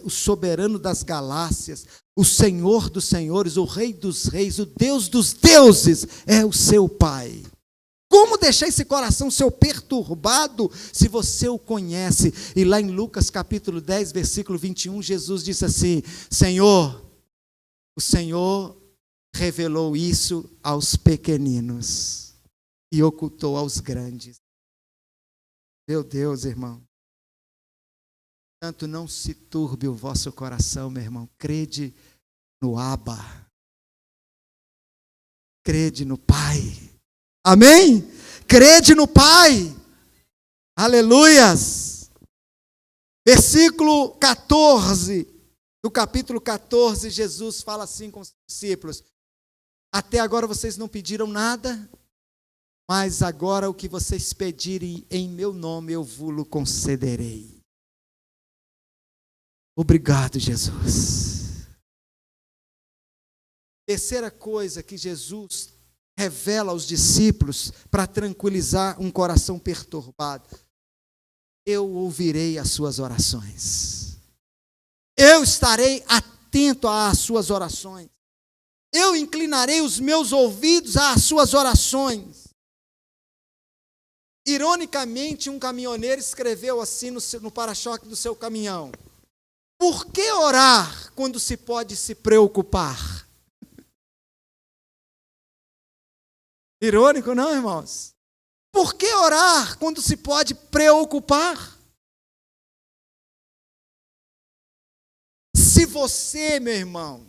o soberano das galáxias, o Senhor dos senhores, o Rei dos reis, o Deus dos deuses, é o seu Pai? Como deixar esse coração seu perturbado se você o conhece? E lá em Lucas capítulo 10, versículo 21, Jesus disse assim: Senhor, o Senhor revelou isso aos pequeninos e ocultou aos grandes. Meu Deus, irmão. Portanto, não se turbe o vosso coração, meu irmão. Crede no Abba. Crede no Pai. Amém? Crede no Pai. Aleluias. Versículo 14, do capítulo 14, Jesus fala assim com os discípulos: até agora vocês não pediram nada, mas agora o que vocês pedirem em meu nome eu vos concederei. Obrigado, Jesus. Terceira coisa que Jesus revela aos discípulos para tranquilizar um coração perturbado: eu ouvirei as suas orações. Eu estarei atento às suas orações. Eu inclinarei os meus ouvidos às suas orações. Ironicamente, um caminhoneiro escreveu assim no para-choque do seu caminhão: por que orar quando se pode se preocupar? Irônico, não, irmãos? Por que orar quando se pode preocupar? Se você, meu irmão,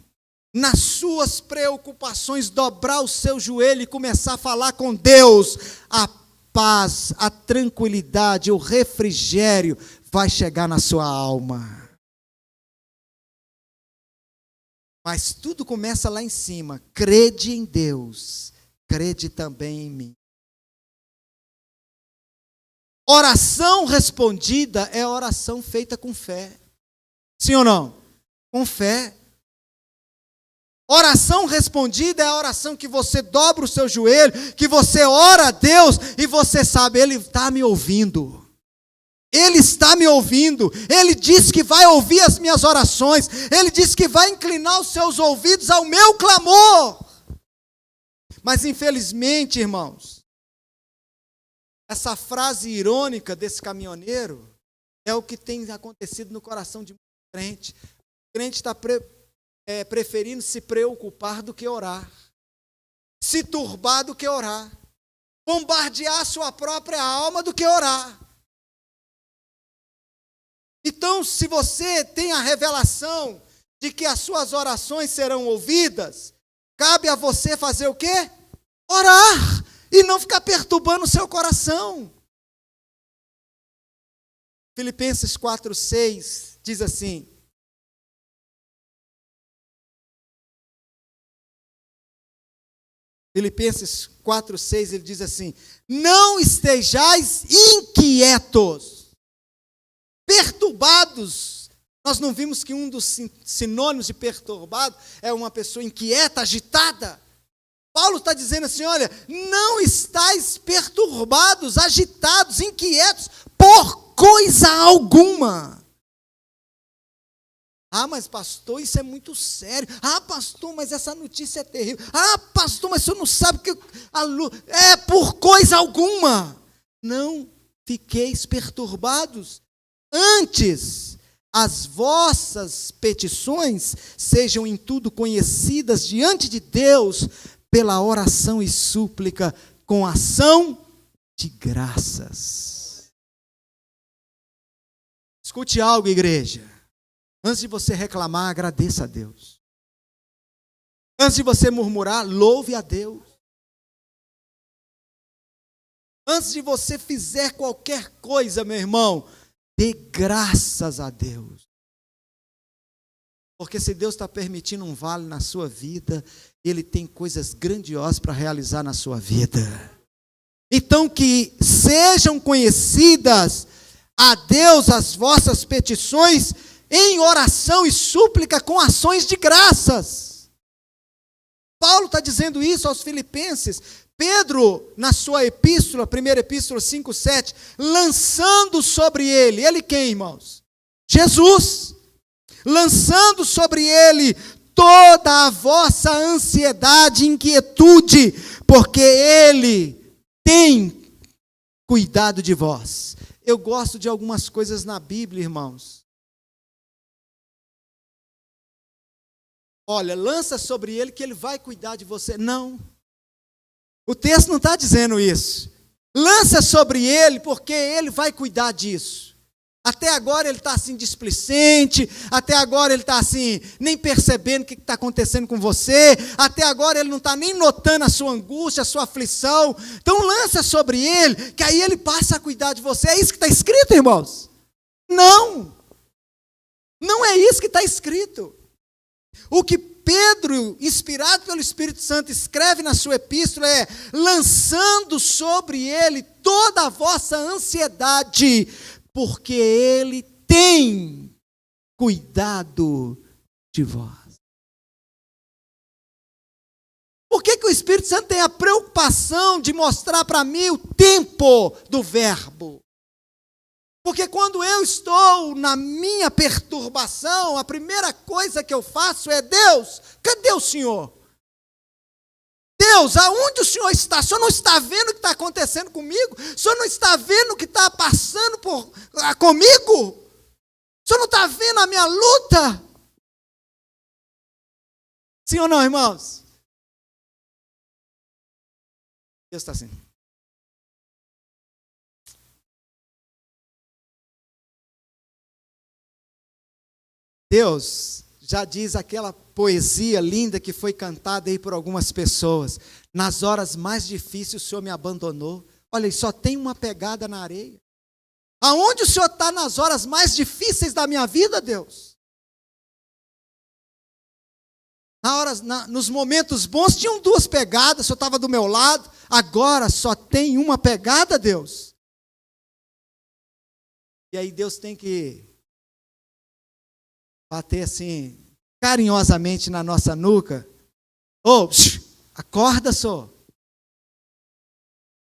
nas suas preocupações, dobrar o seu joelho e começar a falar com Deus, a paz, a tranquilidade, o refrigério vai chegar na sua alma. Mas tudo começa lá em cima. Crede em Deus, crede também em mim. Oração respondida é oração feita com fé. Sim ou não? Com fé. Oração respondida é a oração que você dobra o seu joelho, que você ora a Deus e você sabe, Ele está me ouvindo. Ele está me ouvindo. Ele disse que vai ouvir as minhas orações. Ele disse que vai inclinar os seus ouvidos ao meu clamor. Mas infelizmente, irmãos, essa frase irônica desse caminhoneiro é o que tem acontecido no coração de muitos crentes. O crente está preferindo se preocupar do que orar, se turbar do que orar, bombardear a sua própria alma do que orar. Então, se você tem a revelação de que as suas orações serão ouvidas, cabe a você fazer o quê? Orar e não ficar perturbando o seu coração. Filipenses 4:6 diz assim: Filipenses 4:6, ele diz assim: não estejais inquietos, perturbados. Nós não vimos que um dos sinônimos de perturbado é uma pessoa inquieta, agitada? Paulo está dizendo assim: olha, não estáis perturbados, agitados, inquietos por coisa alguma. Ah, mas pastor, isso é muito sério. Ah, pastor, mas essa notícia é terrível. Ah, pastor, mas o senhor não sabe que a luz... É por coisa alguma. Não fiqueis perturbados. Antes, as vossas petições sejam em tudo conhecidas diante de Deus pela oração e súplica com ação de graças. Escute algo, igreja. Antes de você reclamar, agradeça a Deus. Antes de você murmurar, louve a Deus. Antes de você fizer qualquer coisa, meu irmão, dê graças a Deus. Porque se Deus está permitindo um vale na sua vida, Ele tem coisas grandiosas para realizar na sua vida. Então que sejam conhecidas a Deus as vossas petições em oração e súplica com ações de graças. Paulo está dizendo isso aos Filipenses. Pedro, na sua epístola, primeira epístola 5:7, lançando sobre ele quem, irmãos? Jesus. Lançando sobre ele toda a vossa ansiedade e inquietude, porque ele tem cuidado de vós. Eu gosto de algumas coisas na Bíblia, irmãos. Olha, lança sobre ele que ele vai cuidar de você. Não. O texto não está dizendo isso. Lança sobre ele porque ele vai cuidar disso. Até agora ele está assim displicente, até agora ele está assim, nem percebendo o que está acontecendo com você, até agora ele não está nem notando a sua angústia, a sua aflição. Então lança sobre ele, que aí ele passa a cuidar de você. É isso que está escrito, irmãos? Não. Não é isso que está escrito. O que Pedro, inspirado pelo Espírito Santo, escreve na sua epístola é: lançando sobre ele toda a vossa ansiedade, porque ele tem cuidado de vós. Por que o Espírito Santo tem a preocupação de mostrar para mim o tempo do verbo? Porque quando eu estou na minha perturbação, a primeira coisa que eu faço é: Deus, cadê o Senhor? Deus, aonde o Senhor está? O Senhor não está vendo o que está acontecendo comigo? O Senhor não está vendo o que está passando comigo? O Senhor não está vendo a minha luta? Sim ou não, irmãos? Deus está assim. Deus já diz aquela poesia linda que foi cantada aí por algumas pessoas: nas horas mais difíceis o Senhor me abandonou. Olha, só tem uma pegada na areia. Aonde o Senhor está nas horas mais difíceis da minha vida, Deus? Nos momentos bons tinham duas pegadas, o Senhor estava do meu lado. Agora só tem uma pegada, Deus. E aí Deus tem que bater assim, carinhosamente na nossa nuca. Ô, acorda, só.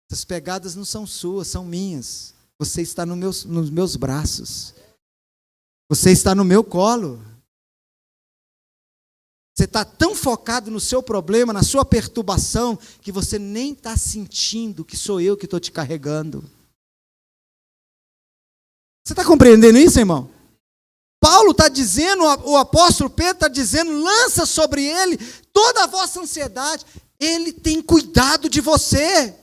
Essas pegadas não são suas, são minhas. Você está nos meus braços. Você está no meu colo. Você está tão focado no seu problema, na sua perturbação, que você nem está sentindo que sou eu que estou te carregando. Você está compreendendo isso, irmão? Paulo está dizendo, o apóstolo Pedro está dizendo: lança sobre ele toda a vossa ansiedade. Ele tem cuidado de você.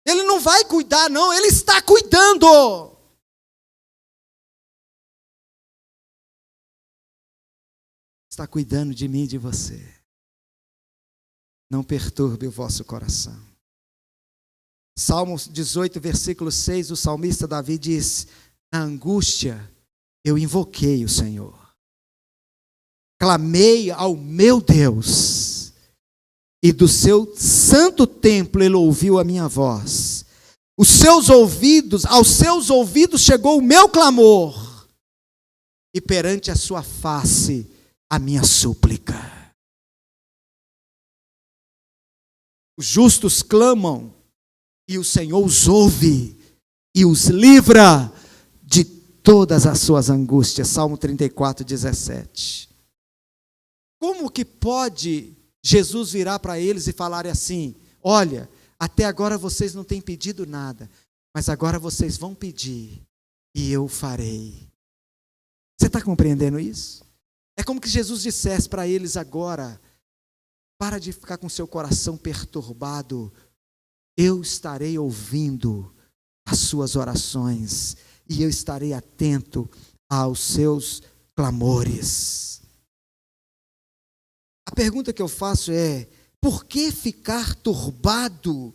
Ele não vai cuidar, não, ele está cuidando. Está cuidando de mim e de você. Não perturbe o vosso coração. Salmo 18, versículo 6, o salmista Davi diz: na angústia eu invoquei o Senhor. Clamei ao meu Deus, e do seu santo templo ele ouviu a minha voz. Aos seus ouvidos chegou o meu clamor, e perante a sua face a minha súplica. Os justos clamam, e o Senhor os ouve, e os livra de todas as suas angústias. Salmo 34, 17. Como que pode Jesus virar para eles e falar assim: olha, até agora vocês não têm pedido nada, mas agora vocês vão pedir, e eu farei. Você está compreendendo isso? É como que Jesus dissesse para eles agora: para de ficar com seu coração perturbado, eu estarei ouvindo as suas orações e eu estarei atento aos seus clamores. A pergunta que eu faço é: por que ficar turbado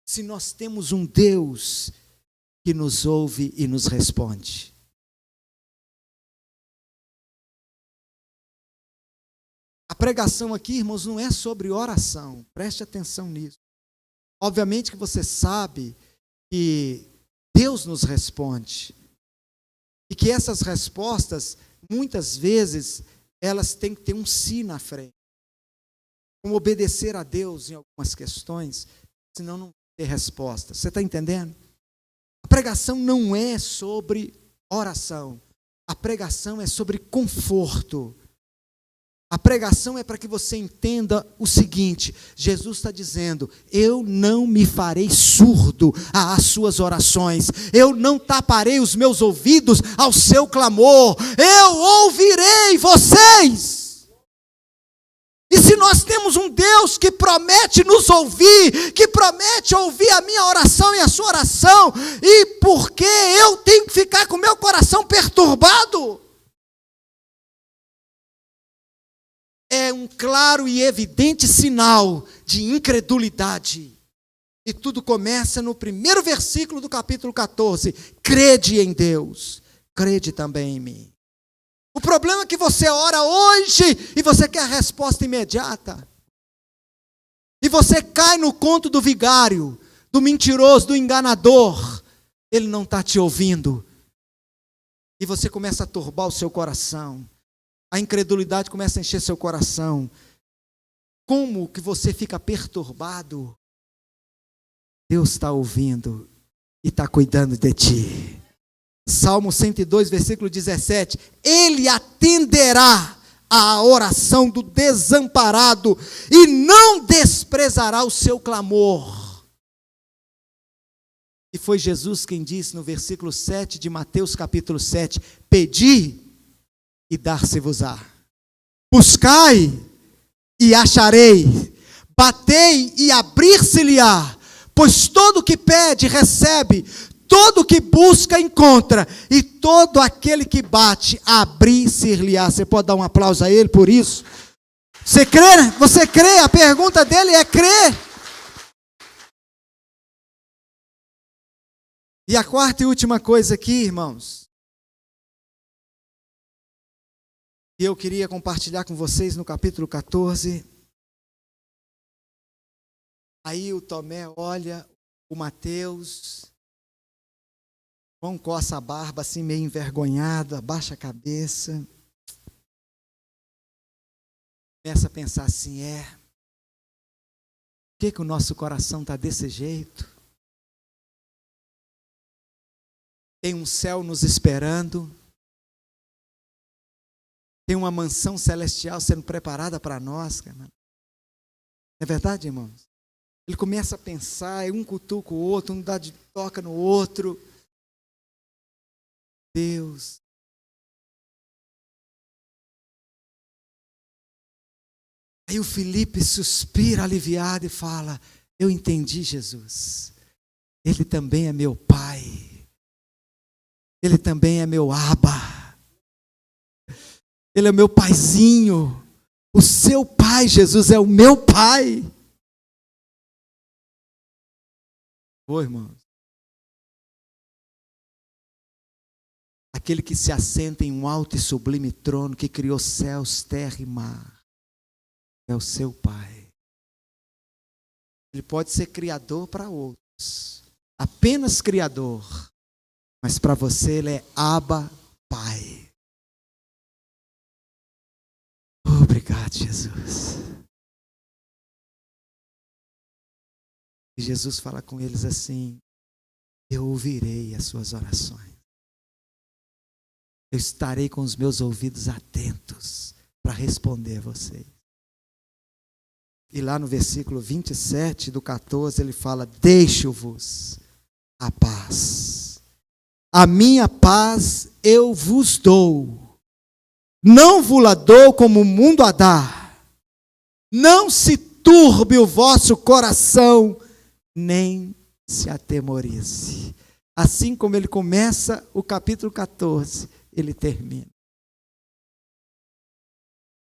se nós temos um Deus que nos ouve e nos responde? A pregação aqui, irmãos, não é sobre oração. Preste atenção nisso. Obviamente que você sabe que Deus nos responde. E que essas respostas, muitas vezes, elas têm que ter um sim na frente. Como obedecer a Deus em algumas questões, senão não tem resposta. Você está entendendo? A pregação não é sobre oração. A pregação é sobre conforto. A pregação é para que você entenda o seguinte: Jesus está dizendo, eu não me farei surdo às suas orações, eu não taparei os meus ouvidos ao seu clamor, eu ouvirei vocês. E se nós temos um Deus que promete nos ouvir, que promete ouvir a minha oração e a sua oração, e por que eu tenho que ficar com o meu coração perturbado? É um claro e evidente sinal de incredulidade. E tudo começa no primeiro versículo do capítulo 14. Crede em Deus, crede também em mim. O problema é que você ora hoje e você quer a resposta imediata. E você cai no conto do vigário, do mentiroso, do enganador. Ele não está te ouvindo. E você começa a turbar o seu coração. A incredulidade começa a encher seu coração. Como que você fica perturbado? Deus está ouvindo e está cuidando de ti. Salmo 102, versículo 17. Ele atenderá à oração do desamparado e não desprezará o seu clamor. E foi Jesus quem disse no versículo 7 de Mateus capítulo 7, pedi e dar-se-vos-á. Buscai e acharei. Batei e abrir-se-lhe-á. Pois todo o que pede, recebe. Todo o que busca, encontra. E todo aquele que bate, abrir-se-lhe-á. Você pode dar um aplauso a ele por isso? Você crê? Você crê? A pergunta dele é crer. E a quarta e última coisa aqui, irmãos, e eu queria compartilhar com vocês no capítulo 14. Aí o Tomé olha o Mateus, João coça a barba assim meio envergonhado, abaixa a cabeça. Começa a pensar assim, por que o nosso coração está desse jeito? Tem um céu nos esperando. Tem uma mansão celestial sendo preparada para nós. Cara. É verdade, irmãos? Ele começa a pensar, um cutuca o outro, um dá de toca no outro. Deus. Aí o Felipe suspira aliviado e fala, eu entendi, Jesus. Ele também é meu Pai. Ele também é meu Abba. Ele é o meu paizinho. O seu pai, Jesus, é o meu pai. Oi, irmãos. Aquele que se assenta em um alto e sublime trono, que criou céus, terra e mar, é o seu pai. Ele pode ser criador para outros, apenas criador, mas para você ele é Abba, Pai. Obrigado, Jesus. E Jesus fala com eles assim, eu ouvirei as suas orações. Eu estarei com os meus ouvidos atentos para responder a vocês. E lá no versículo 27 do 14, ele fala, deixo-vos a paz. A minha paz eu vos dou. Não vos-la dou como o mundo a dá. Não se turbe o vosso coração, nem se atemorize. Assim como ele começa o capítulo 14, ele termina.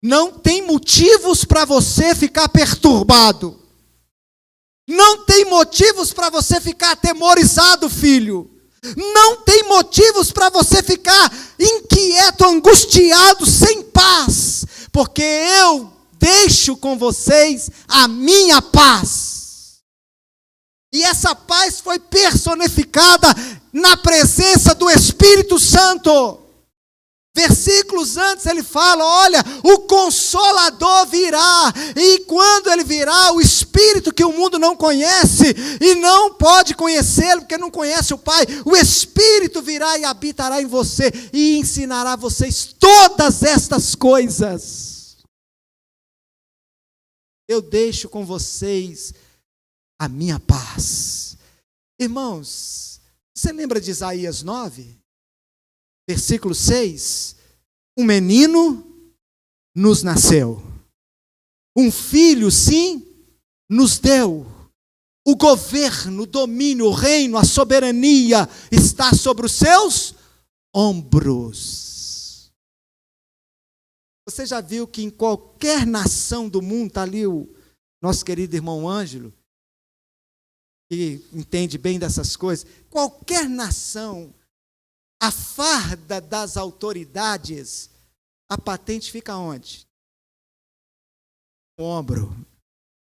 Não tem motivos para você ficar perturbado. Não tem motivos para você ficar atemorizado, filho. Não tem motivos para você ficar inquieto, angustiado, sem paz. Porque eu deixo com vocês a minha paz. E essa paz foi personificada na presença do Espírito Santo. Versículos antes ele fala, olha, o Consolador virá, e quando ele virá, o Espírito que o mundo não conhece, e não pode conhecê-lo, porque não conhece o Pai, o Espírito virá e habitará em você, e ensinará a vocês todas estas coisas. Eu deixo com vocês a minha paz. Irmãos, você lembra de Isaías 9? Versículo 6, um menino nos nasceu, um filho, sim, nos deu, o governo, o domínio, o reino, a soberania está sobre os seus ombros. Você já viu que em qualquer nação do mundo, está ali o nosso querido irmão Ângelo, que entende bem dessas coisas, qualquer nação, a farda das autoridades, a patente fica onde? No ombro.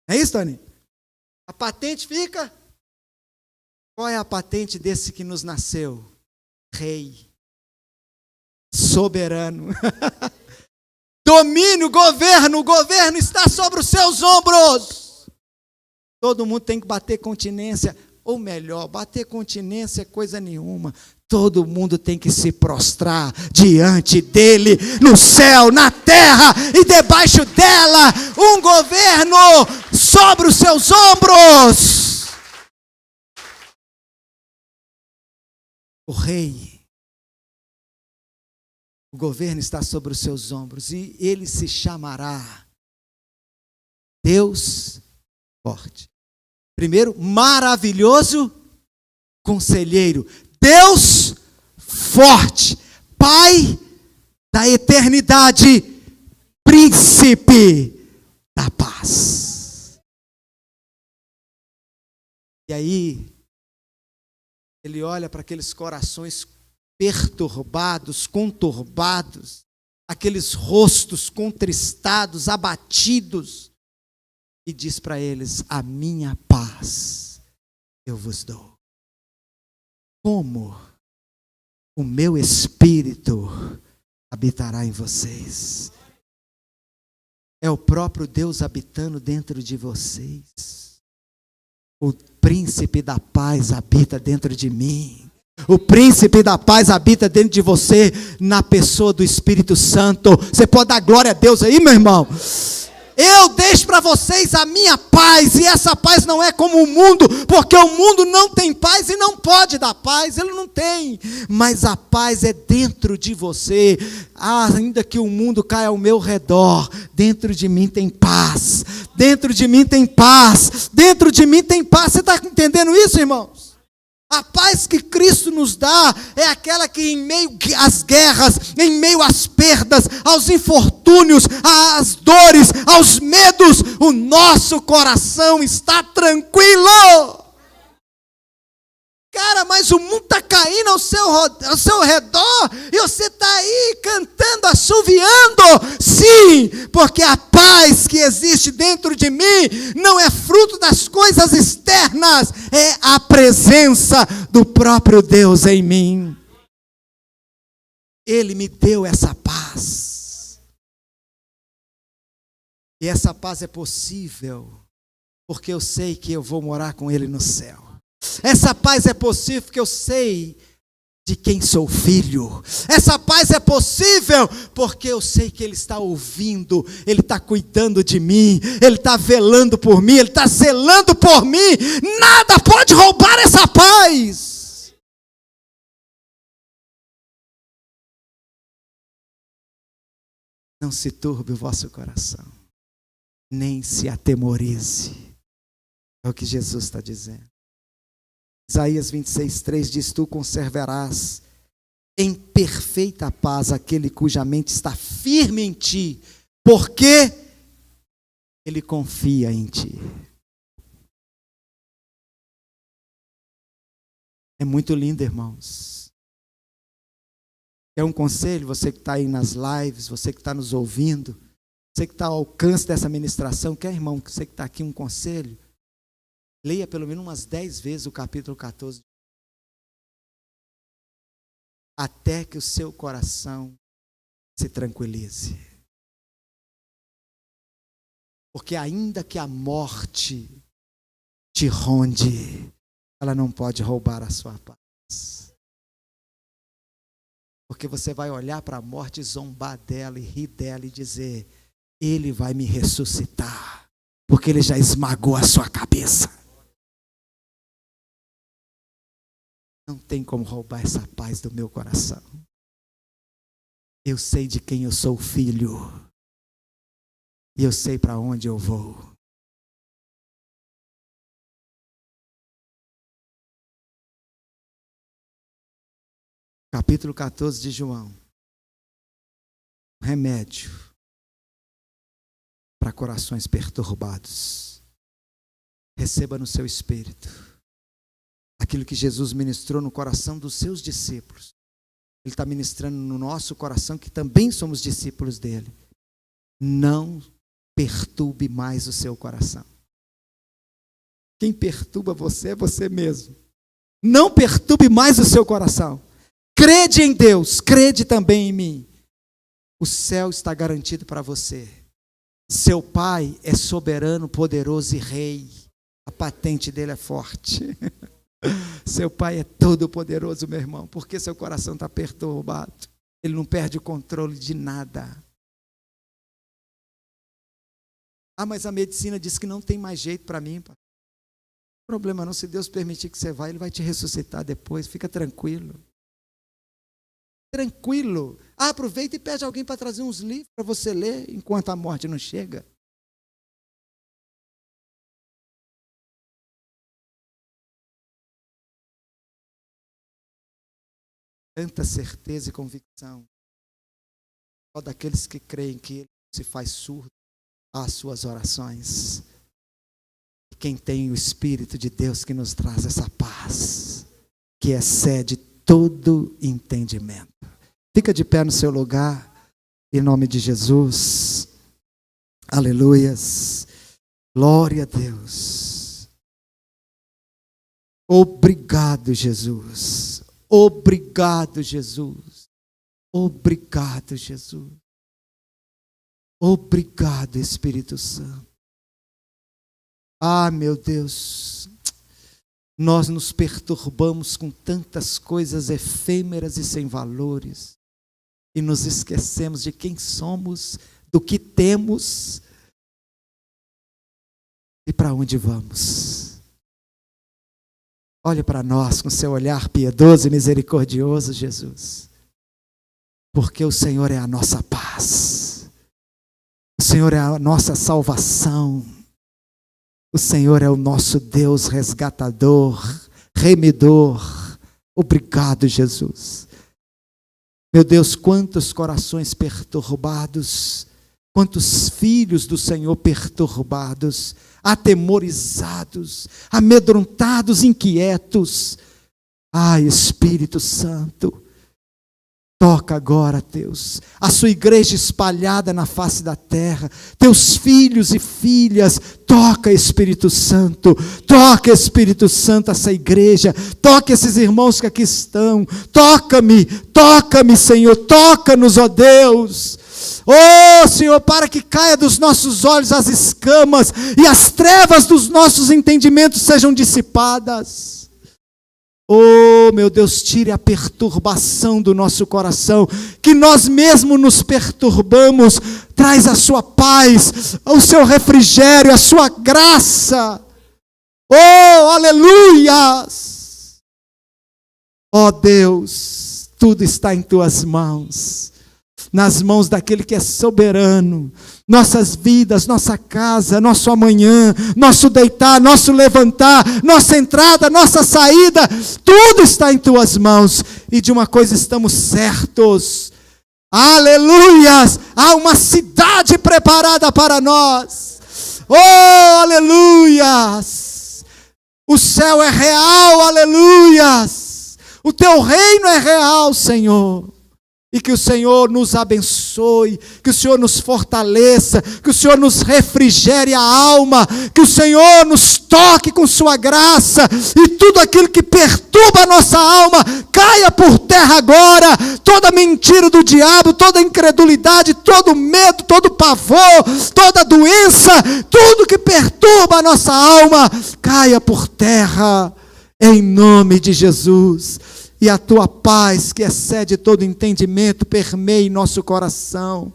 É isso, Tony? A patente fica? Qual é a patente desse que nos nasceu? Rei. Soberano. Domínio, o governo está sobre os seus ombros. Todo mundo tem que bater continência, ou melhor, bater continência é coisa nenhuma. Todo mundo tem que se prostrar diante dele, no céu, na terra e debaixo dela, um governo sobre os seus ombros. O rei, o governo está sobre os seus ombros e ele se chamará Deus forte. Primeiro, maravilhoso conselheiro. Deus forte, Pai da eternidade, príncipe da paz. E aí, ele olha para aqueles corações perturbados, conturbados, aqueles rostos contristados, abatidos, e diz para eles: a minha paz eu vos dou. Como o meu Espírito habitará em vocês. É o próprio Deus habitando dentro de vocês. O príncipe da paz habita dentro de mim. O príncipe da paz habita dentro de você, na pessoa do Espírito Santo. Você pode dar glória a Deus aí, meu irmão? Eu deixo para vocês a minha paz, e essa paz não é como o mundo, porque o mundo não tem paz e não pode dar paz, ele não tem, mas a paz é dentro de você. Ainda que o mundo caia ao meu redor, dentro de mim tem paz, dentro de mim tem paz, dentro de mim tem paz. Você está entendendo isso, irmãos? A paz que Cristo nos dá é aquela que em meio às guerras, em meio às perdas, aos infortúnios, às dores, aos medos, o nosso coração está tranquilo. Cara, mas o mundo está caindo ao seu redor e você está aí cantando, assoviando. Sim, porque a paz que existe dentro de mim não é fruto das coisas externas, é a presença do próprio Deus em mim. Ele me deu essa paz. E essa paz é possível porque eu sei que eu vou morar com Ele no céu. Essa paz é possível porque eu sei de quem sou filho. Essa paz é possível porque eu sei que Ele está ouvindo, Ele está cuidando de mim, Ele está velando por mim, Ele está zelando por mim. Nada pode roubar essa paz. Não se turbe o vosso coração, nem se atemorize. É o que Jesus está dizendo. Isaías 26:3 diz: tu conservarás em perfeita paz aquele cuja mente está firme em ti, porque ele confia em ti. É muito lindo, irmãos. É um conselho, você que está aí nas lives, você que está nos ouvindo, você que está ao alcance dessa ministração, quer, irmão, você que está aqui, um conselho? Leia pelo menos umas 10 vezes o capítulo 14. Até que o seu coração se tranquilize. Porque ainda que a morte te ronde, ela não pode roubar a sua paz. Porque você vai olhar para a morte e zombar dela e rir dela e dizer: ele vai me ressuscitar, porque ele já esmagou a sua cabeça. Não tem como roubar essa paz do meu coração. Eu sei de quem eu sou filho. E eu sei para onde eu vou. Capítulo 14 de João. Remédio para corações perturbados. Receba no seu espírito aquilo que Jesus ministrou no coração dos seus discípulos. Ele está ministrando no nosso coração, que também somos discípulos dele. Não perturbe mais o seu coração. Quem perturba você é você mesmo. Não perturbe mais o seu coração. Crede em Deus, crede também em mim. O céu está garantido para você. Seu Pai é soberano, poderoso e rei. A patente dele é forte. Seu Pai é todo poderoso, meu irmão. Por que seu coração está perturbado? Ele não perde o controle de nada. Ah, mas a medicina diz que não tem mais jeito para mim. Não tem problema não, se Deus permitir que você vá, Ele vai te ressuscitar depois. Fica tranquilo. Tranquilo. Ah, aproveita e pede alguém para trazer uns livros para você ler enquanto a morte não chega. Tanta certeza e convicção. Só daqueles que creem que Ele se faz surdo às suas orações. E quem tem o Espírito de Deus que nos traz essa paz, que excede todo entendimento. Fica de pé no seu lugar, em nome de Jesus. Aleluias. Glória a Deus. Obrigado, Jesus. Obrigado, Jesus. Obrigado, Jesus. Obrigado, Espírito Santo. Ah, meu Deus. Nós nos perturbamos com tantas coisas efêmeras e sem valores. E nos esquecemos de quem somos, do que temos e para onde vamos. Olhe para nós com seu olhar piedoso e misericordioso, Jesus. Porque o Senhor é a nossa paz. O Senhor é a nossa salvação. O Senhor é o nosso Deus resgatador, remidor. Obrigado, Jesus. Meu Deus, quantos corações perturbados, quantos filhos do Senhor perturbados, atemorizados, amedrontados, inquietos. Ai, Espírito Santo, toca agora, Deus, a sua igreja espalhada na face da terra, teus filhos e filhas, toca, Espírito Santo, essa igreja, toca esses irmãos que aqui estão, toca-me, Senhor, toca-nos, ó Deus. Oh, Senhor, para que caia dos nossos olhos as escamas e as trevas dos nossos entendimentos sejam dissipadas. Oh, meu Deus, tire a perturbação do nosso coração, que nós mesmos nos perturbamos. Traz a sua paz, o seu refrigério, a sua graça. Oh, aleluias! Oh Deus, tudo está em tuas mãos. nas mãos daquele que é soberano. Nossas vidas, nossa casa, nosso amanhã, nosso deitar, nosso levantar, nossa entrada, nossa saída, tudo está em tuas mãos. E de uma coisa estamos certos: aleluias! Há uma cidade preparada para nós. Oh, aleluias! O céu é real, aleluias! O teu reino é real, Senhor. E que o Senhor nos abençoe, que o Senhor nos fortaleça, que o Senhor nos refrigere a alma, que o Senhor nos toque com sua graça, e tudo aquilo que perturba a nossa alma, caia por terra agora. Toda mentira do diabo, toda incredulidade, todo medo, todo pavor, toda doença, tudo que perturba a nossa alma, caia por terra, em nome de Jesus. E a tua paz, que excede todo entendimento, permeie nosso coração.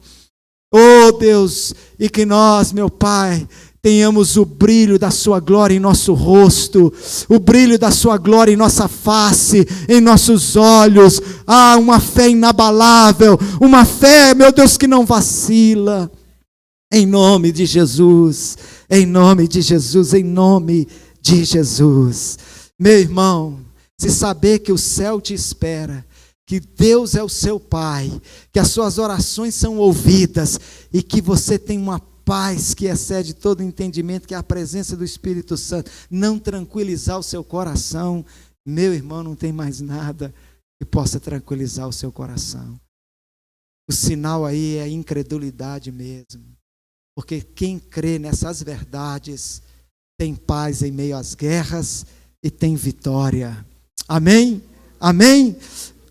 Oh Deus, e que nós, meu Pai, tenhamos o brilho da sua glória em nosso rosto, o brilho da sua glória em nossa face, em nossos olhos. Uma fé inabalável, uma fé, meu Deus, que não vacila. Em nome de Jesus, em nome de Jesus, em nome de Jesus. Meu irmão, se saber que o céu te espera, que Deus é o seu Pai, que as suas orações são ouvidas e que você tem uma paz que excede todo entendimento, que é a presença do Espírito Santo, não tranquilizar o seu coração, meu irmão, não tem mais nada que possa tranquilizar o seu coração. O sinal aí é a incredulidade mesmo, porque quem crê nessas verdades tem paz em meio às guerras e tem vitória. Amém? Amém?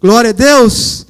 Glória a Deus.